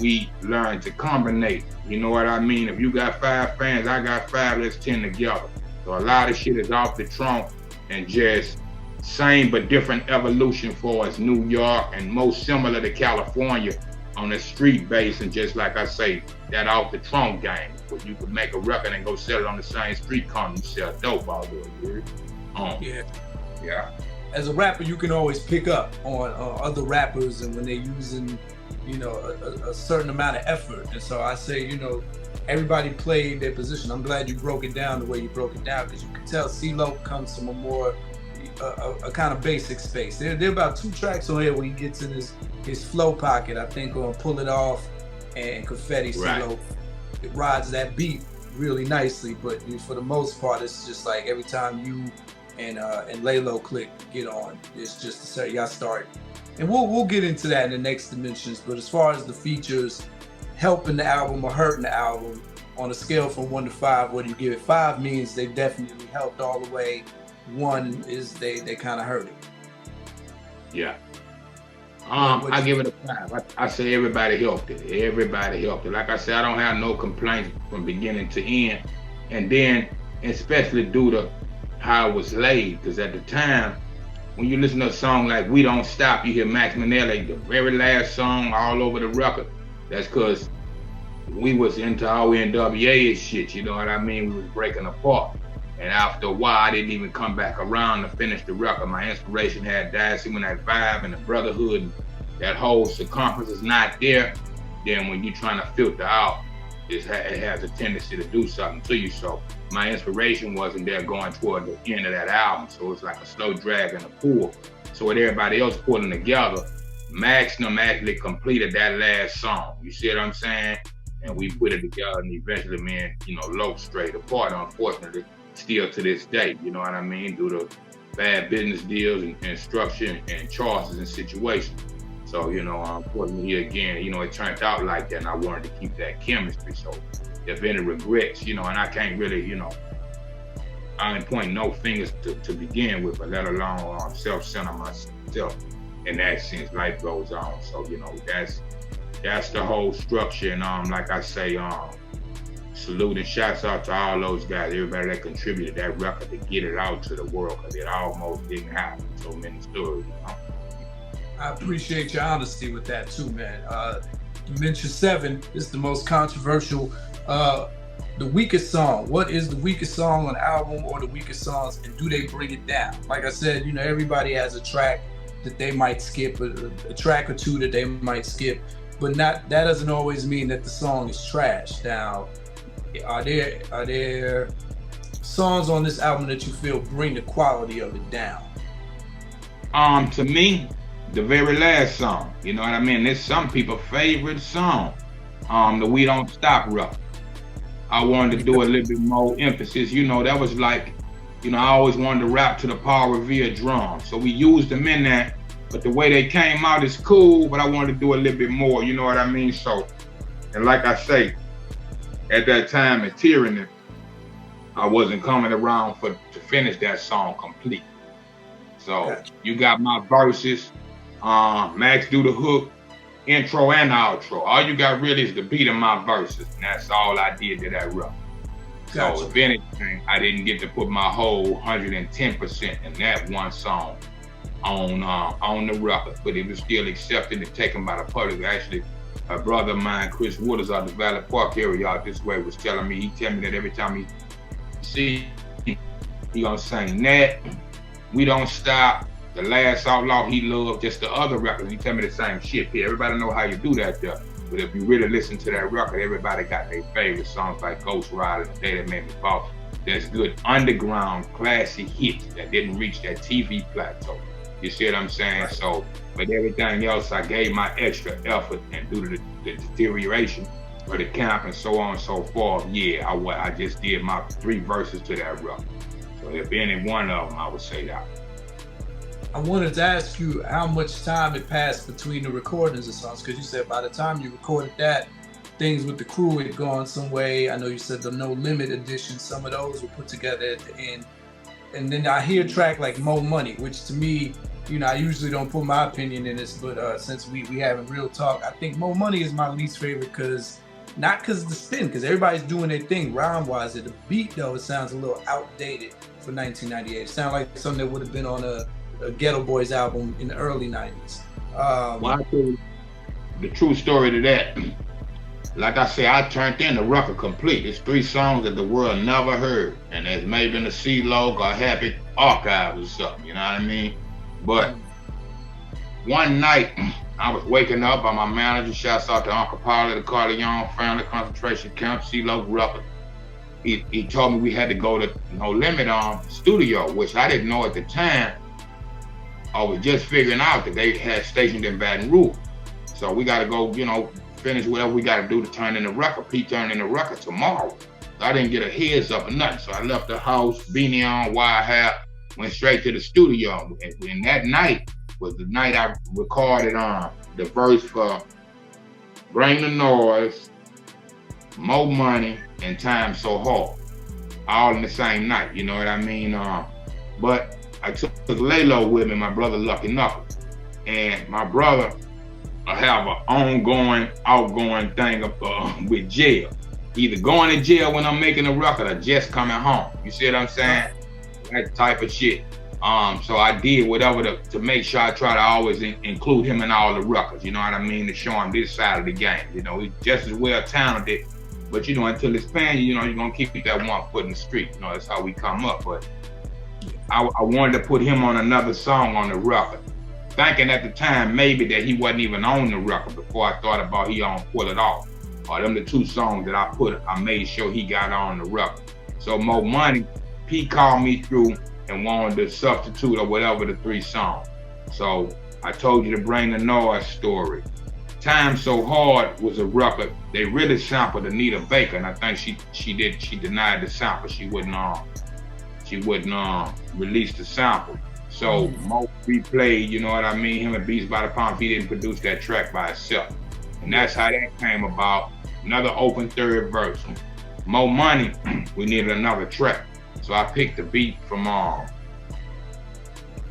we learned to combine. You know what I mean? If you got 5 fans, I got 5, let's 10 together. So a lot of shit is off the trunk and just same but different evolution for us. New York and most similar to California on the street base, and just like I say, that off the trunk game, where you could make a record and go sell it on the same street corner you sell dope out there. Yeah. As a rapper, you can always pick up on other rappers and when they're using, you know, a certain amount of effort. And so I say, you know, everybody played their position. I'm glad you broke it down the way you broke it down, because you can tell C-Loc comes from a more a kind of basic space. There are about 2 tracks on here where he gets in his flow pocket. I think on Pull It Off and Confetti, C-Loc, it rides that beat really nicely. But for the most part, it's just like every time you and Laylo click get on, it's just to say y'all start. And we'll get into that in the next dimensions. But as far as the features helping the album or hurting the album, on a scale from 1 to 5, what do you give it? 5 means they definitely helped all the way. 1 is they kind of hurt it. Yeah. I give it a 5. I say everybody helped it. Everybody helped it. Like I said, I don't have no complaints from beginning to end. And then, especially due to how it was laid, because at the time, when you listen to a song like We Don't Stop, you hear Max Manelli, the very last song all over the record. That's because we was into our NWA and shit, you know what I mean? We was breaking apart. And after a while, I didn't even come back around to finish the record. My inspiration had died. See, when that vibe and the brotherhood, that whole circumference is not there, then when you're trying to filter out, it has a tendency to do something to you. So my inspiration wasn't there going toward the end of that album. So it's like a slow drag and a pull. So with everybody else pulling together, Max and them actually completed that last song. You see what I'm saying? And we put it together, and eventually, man, you know, Loc straight apart, unfortunately, still to this day, you know what I mean, due to bad business deals and structure and choices and situations. So, you know, unfortunately, here again, you know, it turned out like that, and I wanted to keep that chemistry. So if any regrets, you know, and I can't really, you know, I ain't pointing no fingers to begin with, but let alone self-center myself. In that sense, life goes on. So, you know, that's the whole structure. And like I say, salute and shouts out to all those guys, everybody that contributed that record to get it out to the world, because it almost didn't happen. So many stories, you know? I appreciate your honesty with that too, man. Dimension 7 is the most controversial, the weakest song. What is the weakest song on the album, or the weakest songs, and do they bring it down? Like I said, you know, everybody has a track that they might skip, a track or 2 that they might skip, but that doesn't always mean that the song is trash. Now, are there songs on this album that you feel bring the quality of it down? To me, the very last song, you know what I mean? It's some people's favorite song, the We Don't Stop record. I wanted to do a little bit more emphasis. You know, that was like, you know, I always wanted to rap to the Paul Revere drum. So we used them in that, but the way they came out is cool, but I wanted to do a little bit more, you know what I mean? So, and like I say, at that time at Tyranny, I wasn't coming around to finish that song complete. So gotcha. You got my verses, Max do the hook, intro and outro. All you got really is the beat of my verses, and that's all I did to that record. Gotcha. So if anything, I didn't get to put my whole 110% in that one song on the record, but it was still accepted and taken by the public. Actually, a brother of mine, Chris Waters, out the Valley Park area out this way, was telling me, he tell me that every time he see, he gonna sing that, We Don't Stop, The Last Outlaw He Loved, just the other records. He tell me the same shit here. Everybody know how you do that there. But if you really listen to that record, everybody got their favorite songs like Ghost Rider, The Day That Made Me Fall. There's good underground classic hits that didn't reach that TV plateau. You see what I'm saying? Right. So, but everything else, I gave my extra effort, and due to the deterioration of the camp and so on and so forth, yeah, I just did my 3 verses to that record. So if any one of them, I would say that. I wanted to ask you how much time it passed between the recordings of songs, because you said by the time you recorded that, things with the crew had gone some way. I know you said the No Limit edition, some of those were put together at the end. And then I hear a track like Mo Money, which to me you know, I usually don't put my opinion in this, but since we having real talk, I think Mo Money is my least favorite because not because of the spin, because everybody's doing their thing rhyme wise. The beat though, it sounds a little outdated for 1998. It sounds like something that would have been on a Ghetto Boys album in the early 90s. Well, I tell you the true story to that. Like I said, I turned in the record complete. It's 3 songs that the world never heard, and it's maybe in the C-Loc or Happy Archives or something. You know what I mean? But one night, I was waking up by my manager. Shouts out to Uncle Paulie, the Corleone family concentration camp, C-Loc record. He told me we had to go to No Limit studio, which I didn't know at the time. I was just figuring out that they had stationed in Baton Rouge. So we got to go, you know, finish whatever we got to do to turn in the record. Pete turned in the record tomorrow. So I didn't get a heads up or nothing. So I left the house, beanie on, wire hair, went straight to the studio. And that night was the night I recorded the verse for Bring the Noise, Mo Money, and Time So Hard. All in the same night, you know what I mean? But I took Laylo with me, my brother Lucky Knuckle. And my brother have an ongoing, outgoing thing with jail. Either going to jail when I'm making a record or just coming home. You see what I'm saying? That type of shit. So I did whatever to make sure I try to always include him in all the records. You know what I mean? To show him this side of the game. You know, he's just as well talented. But you know, until it's paying you, you know, you're gonna keep that one foot in the street. You know, that's how we come up. But I wanted to put him on another song on the record, thinking at the time maybe that he wasn't even on the record before I thought about he on Pull It Off. Or them the 2 songs that I made sure he got on the record. So Mo Money, Pete called me through and wanted to substitute or whatever the 3 songs. So I told you to Bring the Noise story. Time So Hard was a record. They really sampled Anita Baker, and I think she denied the sample. She wouldn't release the sample. So Mo replayed, you know what I mean? Him and Beats by the Pound, he didn't produce that track by himself. And that's how that came about. Another open third verse. Mo Money, we needed another track. So I picked the beat from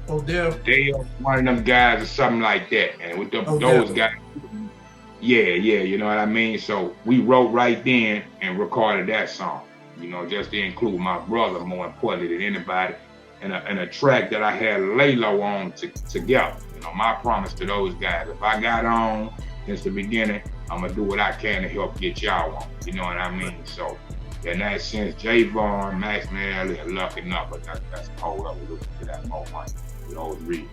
Odell, one of them guys or something like that. And with those guys, yeah, you know what I mean? So we wrote right then and recorded that song. You know, just to include my brother more importantly than anybody. And a track that I had Laylo on together. You know, my promise to those guys, if I got on since the beginning, I'm gonna do what I can to help get y'all on. You know what I mean? So in that sense, J-Von, Max Manley, and Lucky Knuckle, that's the whole evolution to that Mo Money with those reasons.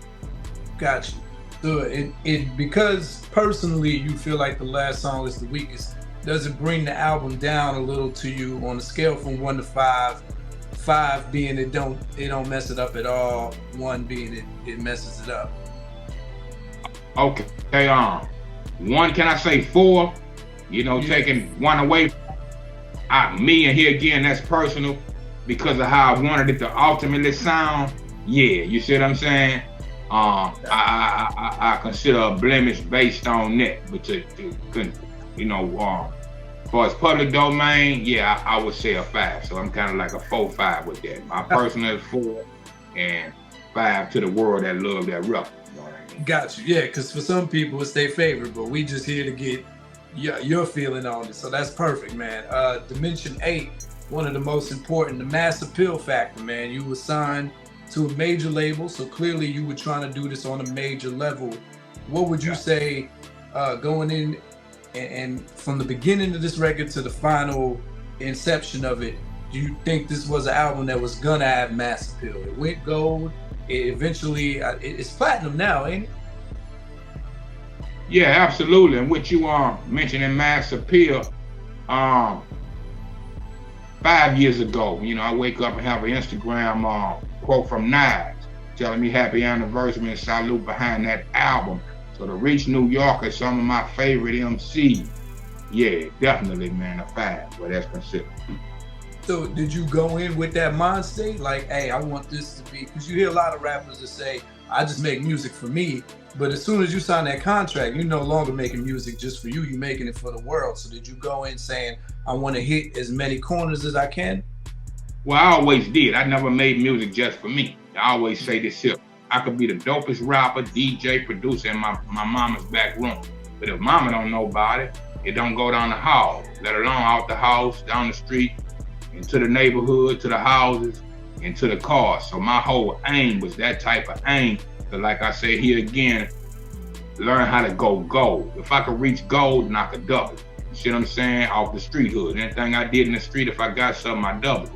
Got you. So it because personally you feel like the last song is the weakest, does it bring the album down a little to you on a scale from 1 to 5? 5 being it don't mess it up at all, 1 being it messes it up. Okay, 1, can I say 4? You know, taking 1 away. Me and here again, that's personal because of how I wanted it to ultimately sound. Yeah, you see what I'm saying? I consider a blemish based on that, but you know, as far as public domain, yeah, I would say a 5. So I'm kind of like a 4-5 with that. My personal is 4 and 5 to the world that love that record. You know what I mean? Got you. Yeah, because for some people it's their favorite, but we just here to get your feeling on it. So that's perfect, man. Dimension 8, one of the most important, the mass appeal factor, man. You were signed to a major label, so clearly you were trying to do this on a major level. What would you say going in and from the beginning of this record to the final inception of it, do you think this was an album that was gonna have mass appeal? It went gold, it eventually, it's platinum now, ain't it? Yeah, absolutely. And what you mentioning mass appeal, 5 years ago, you know, I wake up and have an Instagram quote from Nas telling me happy anniversary and salute behind that album. So to reach New York is some of my favorite MCs. Yeah, definitely, man, a 5, but that's considered. So did you go in with that mind state? Like, hey, I want this to be, because you hear a lot of rappers that say, I just make music for me. But as soon as you sign that contract, you're no longer making music just for you, you're making it for the world. So did you go in saying, I want to hit as many corners as I can? Well, I always did. I never made music just for me. I always say this here. I could be the dopest rapper, DJ, producer in my mama's back room. But if mama don't know about it, it don't go down the hall, let alone out the house, down the street, into the neighborhood, to the houses, and to the cars. So my whole aim was that type of aim. But like I say here again, learn how to go gold. If I could reach gold, then I could double it. You see what I'm saying? Off the street hood. Anything I did in the street, if I got something, I doubled it.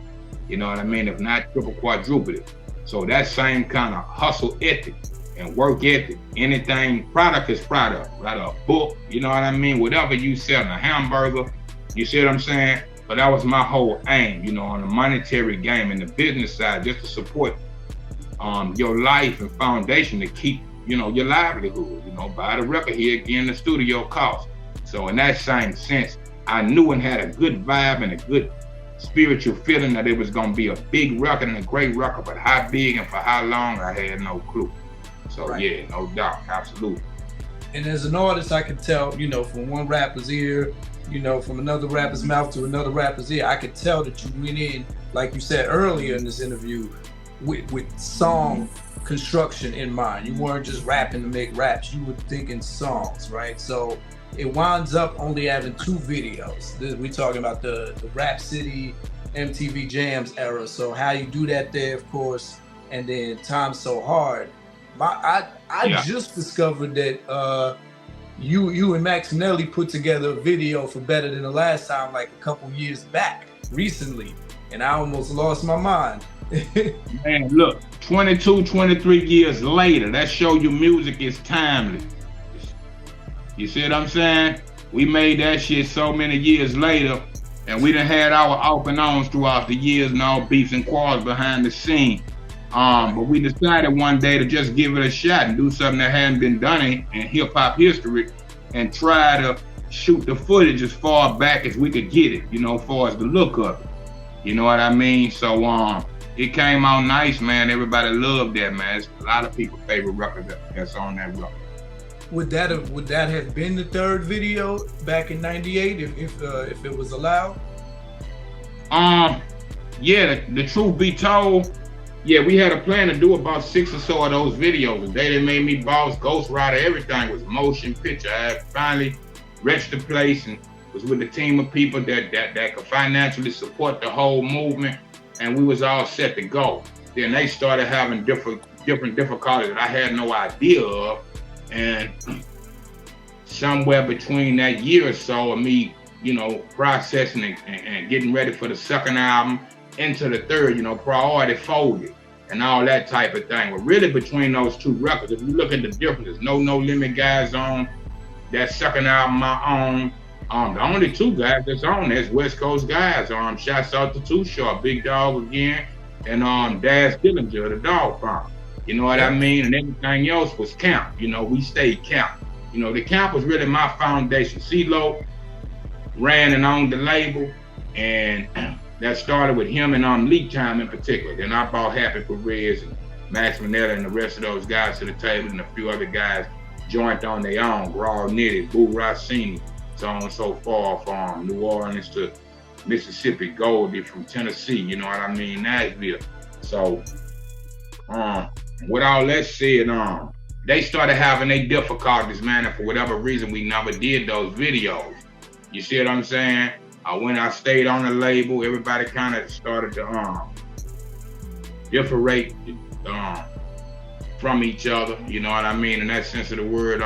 You know what I mean? If not, triple, quadruple it. So that same kind of hustle ethic and work ethic, anything, product is product, right? A book, you know what I mean? Whatever you sell, a hamburger, you see what I'm saying? But that was my whole aim, you know, on the monetary game and the business side, just to support your life and foundation to keep, you know, your livelihood, you know, buy the record here again, the studio cost. So in that same sense, I knew and had a good vibe and a good spiritual feeling that it was gonna be a big record and a great record, but how big and for how long, I had no clue. So right. Yeah, no doubt, absolutely. And as an artist, I could tell, you know, from one rapper's ear, you know, from another rapper's mouth to another rapper's ear, I could tell that you went in, like you said earlier in this interview, with song construction in mind. You weren't just rapping to make raps, you were thinking songs, right? So it winds up only having 2 videos. We're talking about the Rap City, MTV Jams era. So how you do that there, of course, and then Time So Hard. I just discovered that you and Max Nelly put together a video for Better Than the Last Time, like a couple years back, recently, and I almost lost my mind. Man, look, 22, 23 years later, that show you music is timeless. You see what I'm saying? We made that shit so many years later, and we done had our off and ons throughout the years and all beefs and quarrels behind the scene. But we decided one day to just give it a shot and do something that hadn't been done in hip-hop history and try to shoot the footage as far back as we could get it, you know, as far as the look of it. You know what I mean? So it came out nice, man. Everybody loved that, man. It's a lot of people's favorite record that's on that record. Would that have been the 3rd video back in '98 if it was allowed? Yeah, the truth be told, yeah, we had a plan to do about 6 or so of those videos. The day they made me boss, Ghost Rider, everything was motion picture. I finally reached the place and was with a team of people that could financially support the whole movement, and we was all set to go. Then they started having different difficulties that I had no idea of. And somewhere between that year or so of me, you know, processing and getting ready for the 2nd album into the 3rd, you know, Priority folded and all that type of thing. But really between those 2 records, if you look at the differences, No Limit guys on that 2nd album I own. The only 2 guys that's on there is West Coast guys. Shouts out to Too Short, Big Dog again, and Daz Dillinger, the Dog Farm. You know what I mean? And everything else was camp. You know, we stayed camp. You know, the camp was really my foundation. C-Loc ran and owned the label, and that started with him and Leak Time in particular. Then I brought Happy Perez and Max Manella and the rest of those guys to the table, and a few other guys joined on their own. Raw Nitty, Boo Rossini, so on and so forth, from New Orleans to Mississippi, Goldie from Tennessee, you know what I mean, Nashville. So, with all that said, they started having their difficulties, man, and for whatever reason, we never did those videos. You see what I'm saying? When I stayed on the label, everybody kind of started to differentiate from each other, you know what I mean, in that sense of the word.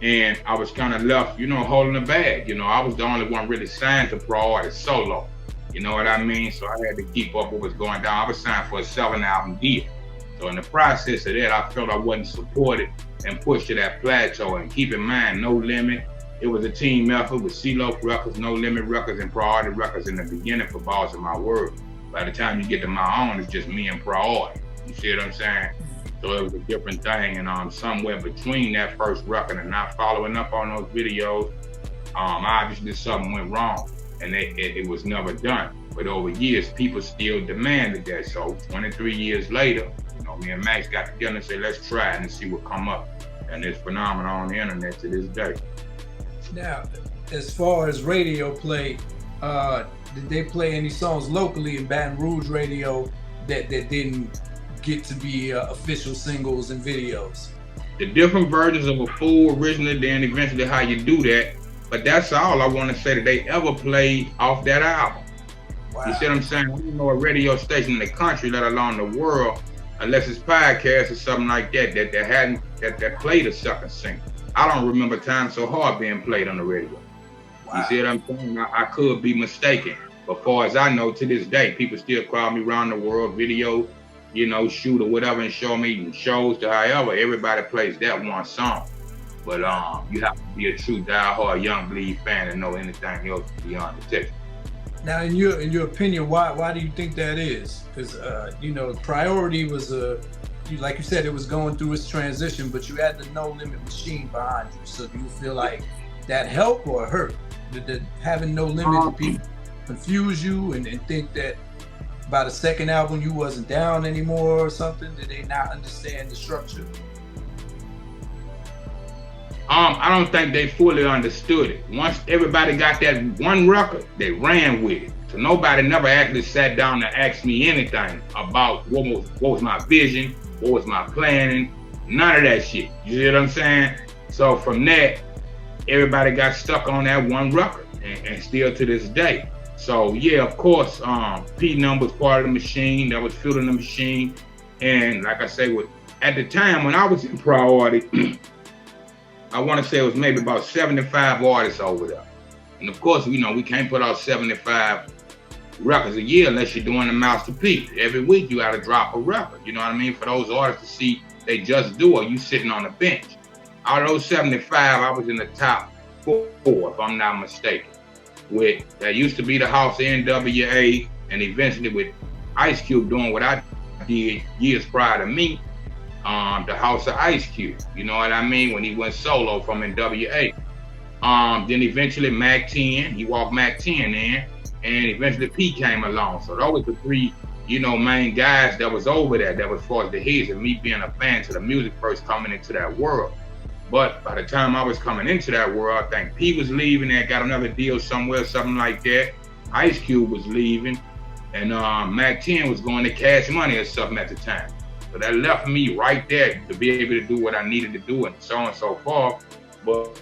And I was kind of left, you know, holding the bag. You know, I was the only one really signed to Priority solo. You know what I mean? So I had to keep up what was going down. I was signed for a 7-album deal. So in the process of that, I felt I wasn't supported and pushed to that plateau. And keep in mind, No Limit, it was a team effort with C-Loc Records, No Limit Records, and Priority Records in the beginning for Balls of My Word. By the time you get to my own, it's just me and Priority. You see what I'm saying? So it was a different thing. And somewhere between that first record and not following up on those videos, obviously something went wrong, and it was never done. But over years, people still demanded that. So 23 years later, you know, me and Max got together and said, let's try it and see what come up. And it's phenomenal on the internet to this day. Now, as far as radio play, did they play any songs locally in Baton Rouge radio that didn't get to be official singles and videos? The different versions of a full original, then eventually how you do that. But that's all I want to say that they ever played off that album. Wow. You see what I'm saying? I don't know a radio station in the country, let alone the world, unless it's podcast or something like that, that played a second single. I don't remember Time So Hard being played on the radio. Wow. You see what I'm saying? I could be mistaken. But far as I know, to this day, people still call me around the world, video, shoot or whatever, and show me shows to however. Everybody plays that one song. But you have to be a true diehard YoungBleed fan and know anything else beyond the text. Now, in your opinion, why do you think that is? Because Priority was like you said, it was going through its transition, but you had the No Limit machine behind you. So do you feel like that helped or hurt? Did having No Limit, did people confuse you and think that by the second album you wasn't down anymore or something? Did they not understand the structure? I don't think they fully understood it. Once everybody got that one record, they ran with it. So nobody never actually sat down and asked me anything about what was my vision, what was my planning, none of that shit. You see what I'm saying? So from that, everybody got stuck on that one record, and still to this day. So yeah, of course, P-Num was part of the machine that was fueling the machine. And like I say, at the time when I was in Priority, I want to say it was maybe about 75 artists over there. And of course, we can't put out 75 records a year unless you're doing the masterpiece. Every week you got to drop a record, you know what I mean? For those artists to see they just do it, you sitting on the bench. Out of those 75, I was in the top 4, if I'm not mistaken. That used to be the House NWA, and eventually with Ice Cube doing what I did years prior to me, the House of Ice Cube, you know what I mean? When he went solo from NWA. Then eventually Mac 10, he walked Mac 10 in, and eventually P came along. So those were the 3, main guys that was over there, that was far as the heads, and me being a fan to the music first coming into that world. But by the time I was coming into that world, I think P was leaving and got another deal somewhere, something like that. Ice Cube was leaving, and Mac 10 was going to Cash Money or something at the time. So that left me right there to be able to do what I needed to do and so on and so forth. But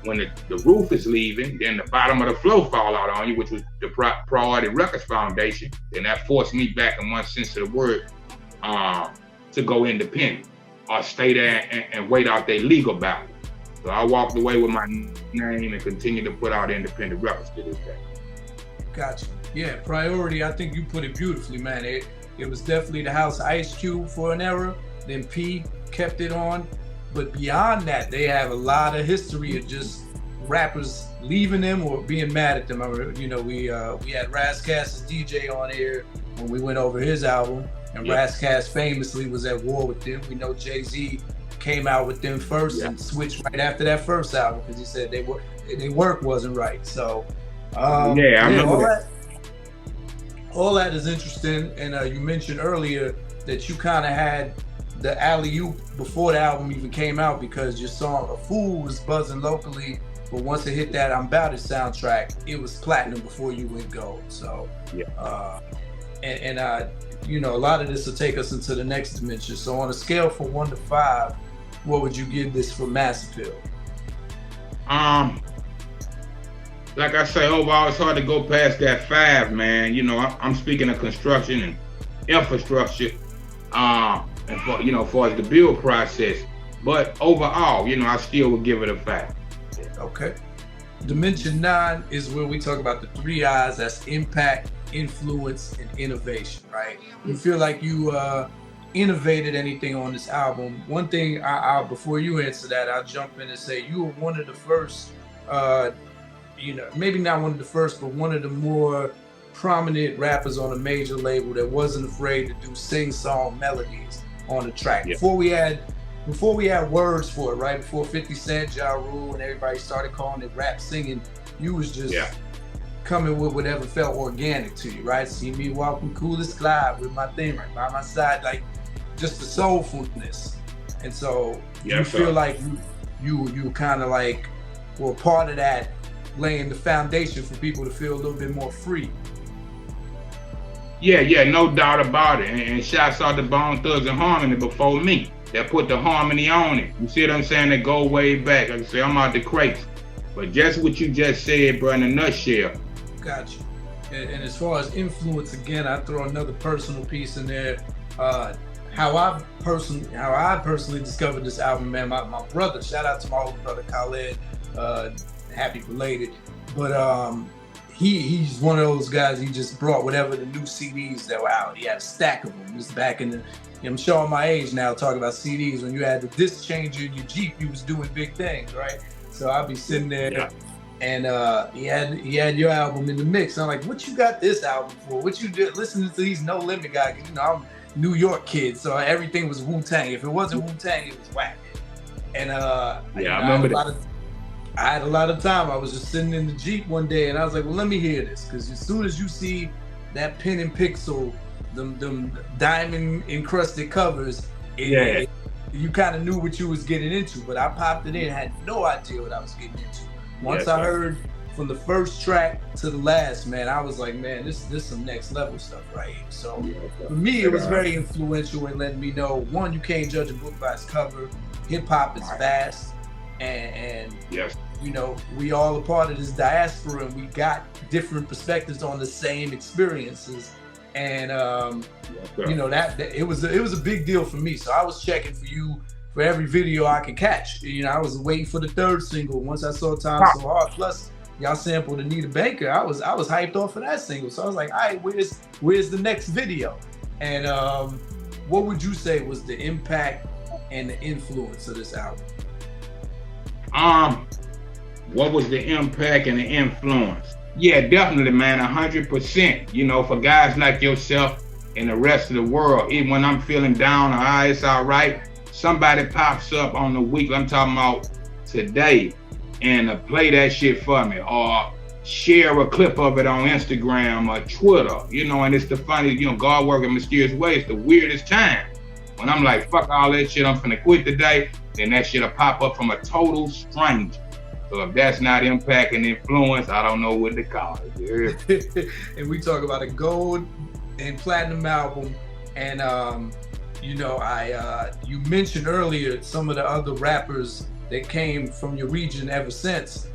when the roof is leaving, then the bottom of the flow fall out on you, which was the Priority Records Foundation. Then that forced me back in one sense of the word to go independent or stay there and wait out their legal battle. So I walked away with my name and continued to put out independent records to this day. Gotcha. Yeah, Priority, I think you put it beautifully, man. It was definitely the House Ice Cube for an era. Then P kept it on. But beyond that, they have a lot of history of just rappers leaving them or being mad at them. We had Razzcast as DJ on here when we went over his album. And Razzcast famously was at war with them. We know Jay-Z came out with them first and switched right after that first album because he said their work wasn't right. So I remember that. All that is interesting, and you mentioned earlier that you kind of had the alley-oop before the album even came out because your song "A Fool" was buzzing locally, but once it hit that "I'm 'Bout It" soundtrack, it was platinum before you went gold. So, a lot of this will take us into the next dimension. So, on a scale from 1 to 5, what would you give this for mass appeal? Like I say, overall, it's hard to go past that 5, man. I'm speaking of construction and infrastructure, and for the build process. But overall, I still would give it a 5. Okay. Dimension 9 is where we talk about the 3 I's. That's impact, influence, and innovation, right? You feel like you innovated anything on this album? One thing, before you answer that, I'll jump in and say you were one of the first, maybe not one of the first, but one of the more prominent rappers on a major label that wasn't afraid to do sing-song melodies on the track. Yeah. Before we had words for it, right? Before 50 Cent, Ja Rule, and everybody started calling it rap singing, you was just coming with whatever felt organic to you, right? See me walking coolest glide with my thing right by my side, like just the soulfulness. And so you feel like you kind of like were part of that, laying the foundation for people to feel a little bit more free. Yeah, no doubt about it. And shouts out to Bone Thugs and Harmony before me. That put the harmony on it. You see what I'm saying? They go way back. Like I say, I'm out the crates. But just what you just said, bro, in a nutshell. Gotcha. And as far as influence, again, I throw another personal piece in there. How I personally discovered this album, man. My brother, shout out to my older brother Khaled, happy belated. But he's one of those guys. He just brought whatever the new CDs that were out. He had a stack of them. This back in the, I'm showing my age now talking about CDs. When you had the disc changer in your Jeep, you was doing big things, right? So I'd be sitting there. Yeah. And he had your album in the mix. I'm like, what you got this album for? What you did listening to these No Limit guys? Because, you know, I'm a New York kid, so everything was Wu-Tang. If it wasn't Wu-Tang, it was whack. And I remember that. I had a lot of time. I was just sitting in the Jeep one day, and I was like, well, let me hear this. Because as soon as you see that pen and pixel, them diamond encrusted covers, you kind of knew what you was getting into. But I popped it in, had no idea what I was getting into. Once I heard from the first track to the last, man, I was like, man, this some next level stuff right here. So for me, it was very influential in letting me know, one, you can't judge a book by its cover. Hip hop is vast, and you know, we all a part of this diaspora, and we got different perspectives on the same experiences. And you know, that it was a big deal for me. So I was checking for you for every video I could catch. You know, I was waiting for the third single. Once I saw Time So Hard, plus y'all sampled Anita Baker, I was hyped off of that single. So I was like, all right, where's the next video? And what would you say was the impact and the influence of this album? What was the impact and the influence? Yeah, definitely, man, 100%. You know, for guys like yourself and the rest of the world, even when I'm feeling down or it's all right, somebody pops up on the week, I'm talking about today, and play that shit for me, or share a clip of it on Instagram or Twitter, you know, and it's the funniest, you know, God working mysterious ways, the weirdest time. When I'm like, fuck all that shit, I'm finna quit today, then that shit'll pop up from a total stranger. So if that's not impact and influence, I don't know what to call it. And we talk about a gold and platinum album, and you know, you mentioned earlier some of the other rappers that came from your region ever since.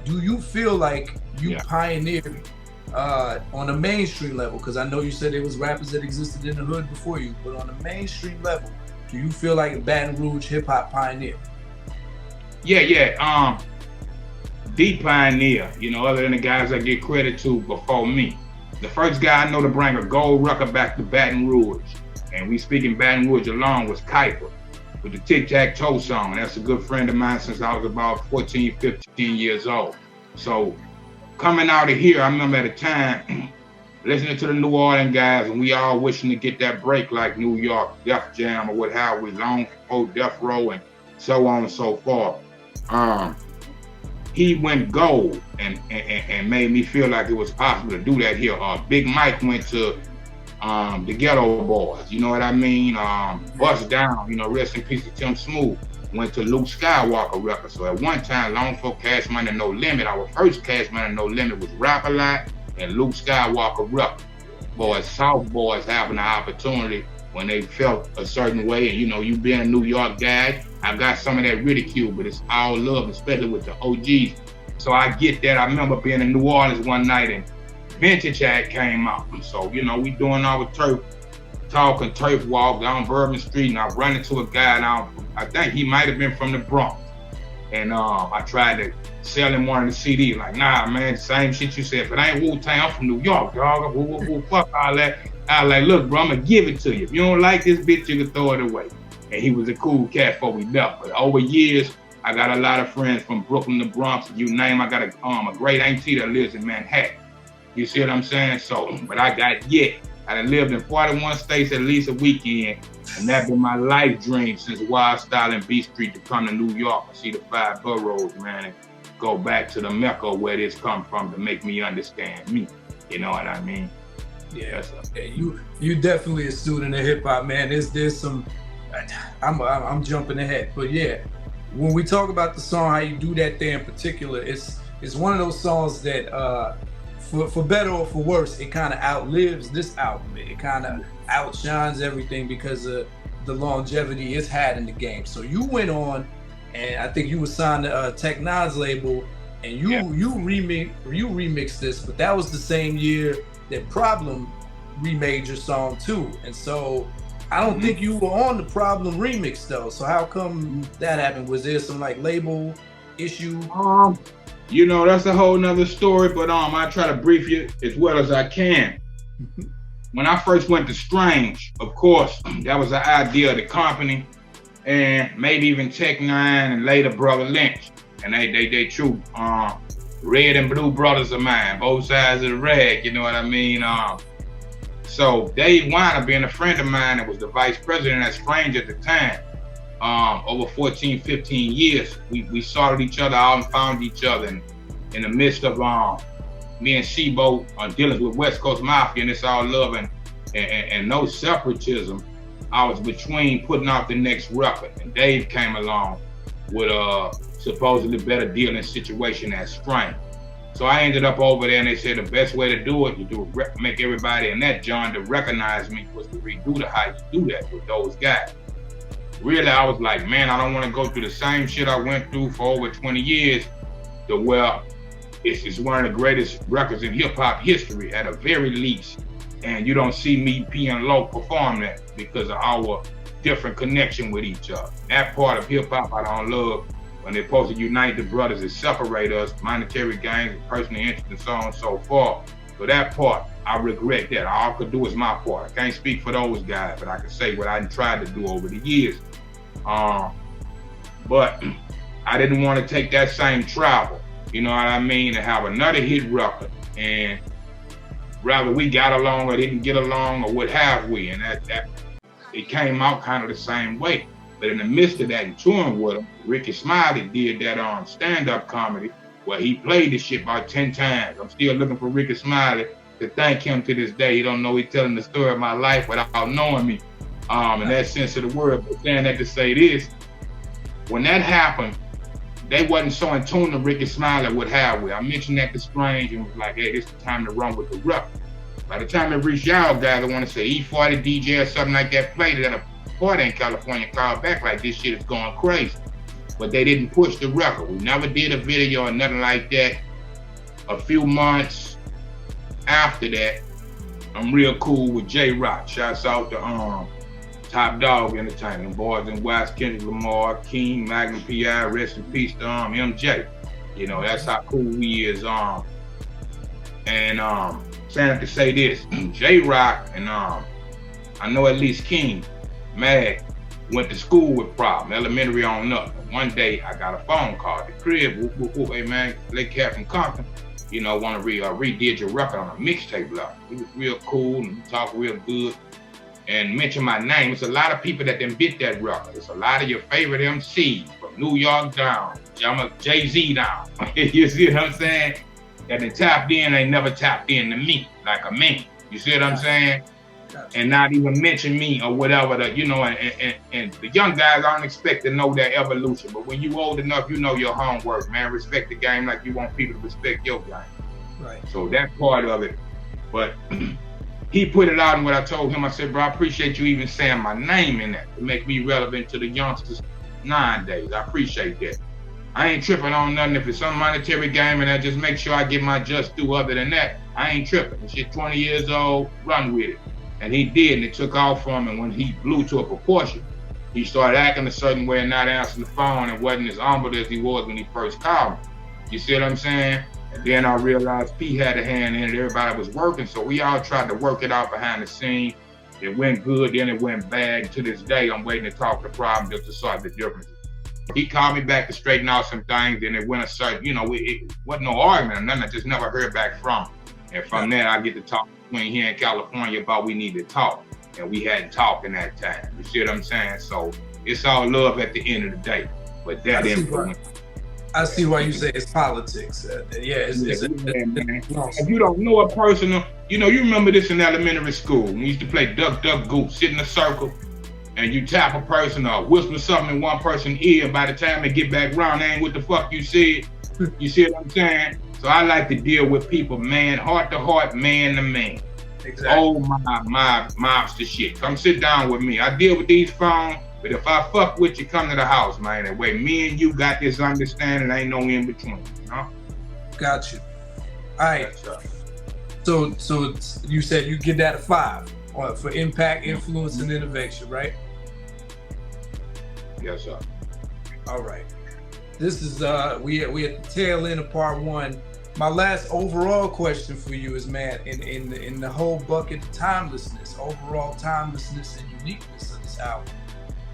Do you feel like you pioneered on a mainstream level? Because I know you said there was rappers that existed in the hood before you, but on a mainstream level, do you feel like Baton Rouge hip-hop pioneer? Yeah. The pioneer, you know, other than the guys I get credit to before me. The first guy I know to bring a gold record back to Baton Rouge, and we speaking Baton Rouge alone, was Kuiper with the Tic-Tac-Toe song. That's a good friend of mine since I was about 14, 15 years old. So coming out of here, I remember at a time listening to the New Orleans guys, and we all wishing to get that break like New York, Def Jam, or what have we, long before Death Row, and so on and so forth. He went gold and made me feel like it was possible to do that here. Big Mike went to the Ghetto Boys, you know what I mean? Bust Down, you know, rest in peace to Tim Smooth, went to Luke Skywalker records. So at one time, long before Cash Money No Limit, our first Cash Money No Limit was Rap A Lot and Luke Skywalker records. Boys, South Boys having the opportunity when they felt a certain way, and you know, you being a New York guy, I got some of that ridicule, but it's all love, especially with the OGs. So I get that. I remember being in New Orleans one night and Vintage Act came out. So, you know, we doing our turf walk down Bourbon Street, and I run into a guy now, I think he might have been from the Bronx. And I tried to sell him one of the CDs, like, nah, man, same shit you said. If it ain't Wu-Tang, I'm from New York, dog. Fuck all that. I was like, look, bro, I'm gonna give it to you. If you don't like this bitch, you can throw it away. And he was a cool cat before we left. But over years, I got a lot of friends from Brooklyn, the Bronx, you name. I got a great auntie that lives in Manhattan. You see what I'm saying? So, but I done lived in 41 states at least a weekend, and that's been my life dream since Wild Style and B Street to come to New York and see the 5 boroughs, man, and go back to the Mecca where this come from to make me understand me. You know what I mean? Yeah, you definitely a student of hip hop, man. There's some. I'm jumping ahead, but yeah, when we talk about the song, how you do that there in particular, it's one of those songs that for better or for worse, it kind of outlives this album. It kind of outshines everything because of the longevity it's had in the game. So you went on, and I think you were signed to Tech Nine's label, and you remixed this, but that was the same year that Problem remade your song too. And so I don't think you were on the Problem remix though. So how come that happened? Was there some like label issue? You know, that's a whole nother story, but I try to brief you as well as I can. When I first went to Strange, of course, that was the idea of the company, and maybe even Tech Nine and later Brother Lynch. And they true red and blue brothers of mine, both sides of the rag, you know what I mean? So Dave Weiner, being a friend of mine that was the vice president at Strange at the time, over 14, 15 years, we sorted each other out and found each other. And in the midst of me and Shebo dealing with West Coast Mafia, and it's all love and no separatism, I was between putting out the next record. And Dave came along with a supposedly better dealing situation at Strange. So I ended up over there, and they said the best way to do it, make everybody in that John to recognize me, was to redo the how you do that with those guys. Really, I was like, man, I don't want to go through the same shit I went through for over 20 years to where it's one of the greatest records in hip-hop history at a very least. And you don't see me, P and Lo perform that because of our different connection with each other. That part of hip-hop I don't love, when they're supposed to unite the brothers and separate us, monetary gains, personal interest, and so on and so forth. So that part, I regret that. All I could do is my part. I can't speak for those guys, but I can say what I tried to do over the years. But I didn't want to take that same travel, you know what I mean, and have another hit record, and rather we got along or didn't get along or what have we, and that it came out kind of the same way. But in the midst of that and touring with him, Ricky Smiley did that stand-up comedy where he played this shit about 10 times. I'm still looking for Ricky Smiley to thank him to this day. He don't know he's telling the story of my life without knowing me, in that sense of the word. But saying that to say this, when that happened, they wasn't so in tune to Ricky Smiley what have we. I mentioned that to Strange and was like, hey, this is the time to run with the record. By the time it reached y'all guys, I want to say E40 DJ or something like that played it at a party in California, called back like this shit is going crazy. But they didn't push the record. We never did a video or nothing like that. A few months after that, I'm real cool with J-Rock. Shouts out to Top Dog Entertainment, boys in West, Kendrick Lamar, King, Magnum P.I., rest in peace to MJ. You know, that's how cool we is. And saying to say this, J-Rock and I know at least King, Mag, went to school with Problem, elementary on up. One day I got a phone call at the crib, whoop, whoop, whoop, hey man, Lake Captain Compton, you know, want to redid your record on a mixtape block. He was real cool and talked real good and mentioned my name. It's a lot of people that then bit that record. It's a lot of your favorite MCs from New York down, Jay-Z down. You see what I'm saying? That they tapped in, they never tapped in to me like a man. You see what I'm saying? And not even mention me or whatever, you know, and the young guys don't expect to know their evolution. But when you old enough, you know your homework, man. Respect the game like you want people to respect your game. Right. So that part of it. But he put it out, and what I told him, I said, bro, I appreciate you even saying my name in that to make me relevant to the youngsters nowadays. I appreciate that. I ain't tripping on nothing. If it's some monetary game and I just make sure I get my just due, other than that, I ain't tripping. This shit 20 years old, run with it. And he did, and it took off from him. When he blew to a proportion, he started acting a certain way and not answering the phone and wasn't as humble as he was when he first called me. You see what I'm saying? And then I realized P had a hand in it, everybody was working, so we all tried to work it out behind the scene. It went good, then it went bad. To this day, I'm waiting to talk to Problem just to sort the differences. He called me back to straighten out some things, and it went a certain, you know, it wasn't no argument or nothing, I just never heard back from him. And from there, I get to talk between here in California about we need to talk. And we hadn't talked in that time. You see what I'm saying? So it's all love at the end of the day. But that influence. I see why you say it's politics. If you don't know a person, you know, you remember this in elementary school. We used to play duck, duck, goose, sit in a circle, and you tap a person or whisper something in one person's ear. By the time they get back around, they ain't what the fuck you said. You see what I'm saying? So I like to deal with people, man, heart to heart, man to man. Exactly. Oh my mobster shit. Come sit down with me. I deal with these phones, but if I fuck with you, come to the house, man. That way me and you got this understanding, ain't no in between, you know? Got you. All right. So you said you give that a 5 for impact, influence, and innovation, right? Yes, sir. All right. This is we at the tail end of part 1. My last overall question for you is, man, in the whole bucket of timelessness, overall timelessness and uniqueness of this album,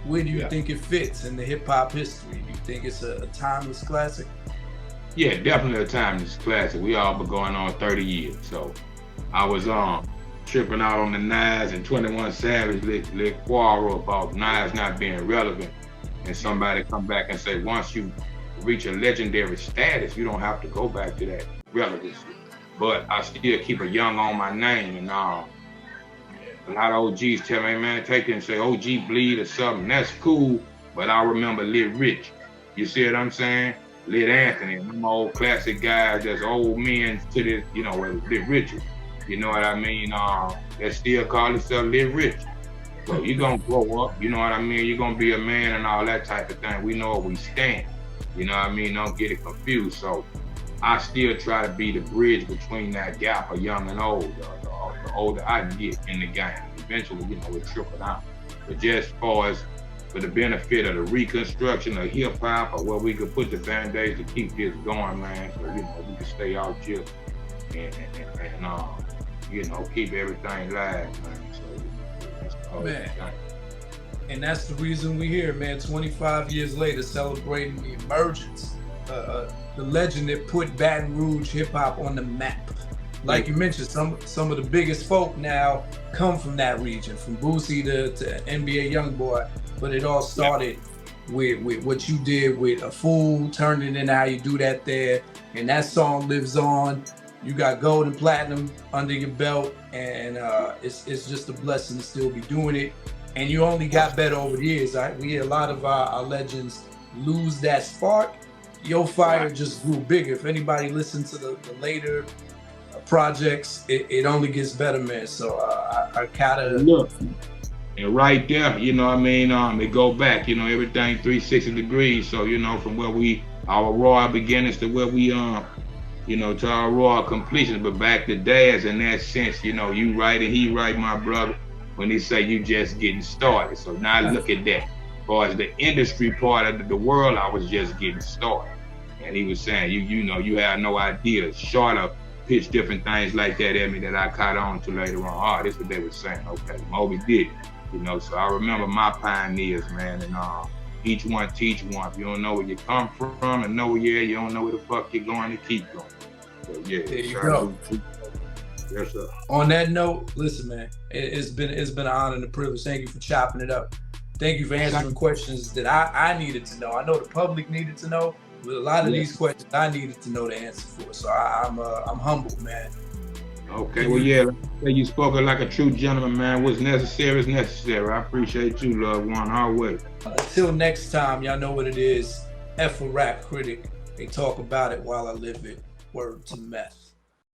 where do you think it fits in the hip hop history? Do you think it's a timeless classic? Yeah, definitely a timeless classic. We all been going on 30 years. So I was tripping out on the Nas and 21 Savage lit quarrel about Nas not being relevant. And somebody come back and say, once you reach a legendary status, you don't have to go back to that relevancy. But I still keep a young on my name, and a lot of OGs tell me, man, take it and say YoungBleed or something. That's cool, but I remember Luv H.E.R. You see what I'm saying? Luv Anthony, them old classic guys, that's old men to this, you know, Luv H.E.R. You know what I mean? They still call themselves Luv H.E.R. So you're gonna grow up, you know what I mean? You're gonna be a man and all that type of thing. We know where we stand. You know what I mean? Don't get it confused. So I still try to be the bridge between that gap of young and old. The older I get in the game, eventually, you know, it trickle down. But just as far as for the benefit of the reconstruction of hip hop, or where we could put the band-aids to keep this going, man, so you know we can stay out here and you know, keep everything live, man. So that's all. Man. And that's the reason we're here, man. 25 years later, celebrating the emergence, the legend that put Baton Rouge hip-hop on the map. Like you mentioned, some of the biggest folk now come from that region, from Boosie to NBA YoungBoy. But it all started with what you did with A Fool, turned it into how you do that there. And that song lives on. You got gold and platinum under your belt, and it's just a blessing to still be doing it. And you only got better over the years. Right? We had a lot of our legends lose that spark. Your fire just grew bigger. If anybody listens to the later projects, it only gets better, man. So I kind of look. And right there, you know what I mean, it go back, you know, everything 360 degrees. So, you know, from where our raw beginnings to where we, you know, to our raw completions. But back to Daz in that sense, you know, you right and he right, my brother, when they say you just getting started. So now look at that. As far as the industry part of the world, I was just getting started. And he was saying, you know, you have no idea. Shorter pitch different things like that at me that I caught on to later on. Oh, this is what they were saying. Okay, Moby did. You know, so I remember my pioneers, man, and each one teach one. If you don't know where you come from and know where you're at, you don't know where the fuck you're going to keep going. So yeah, there you go. Yes, sir. On that note, listen, man, it's been an honor and a privilege. Thank you for chopping it up. Thank you for answering questions that I needed to know. I know the public needed to know, but a lot of these questions I needed to know the answer for. So I'm humbled, man. Okay, well, yeah, you spoke like a true gentleman, man. What's necessary is necessary. I appreciate you, loved one, always. Until next time, y'all know what it is. F a rap critic. They talk about it while I live it. Word to meth.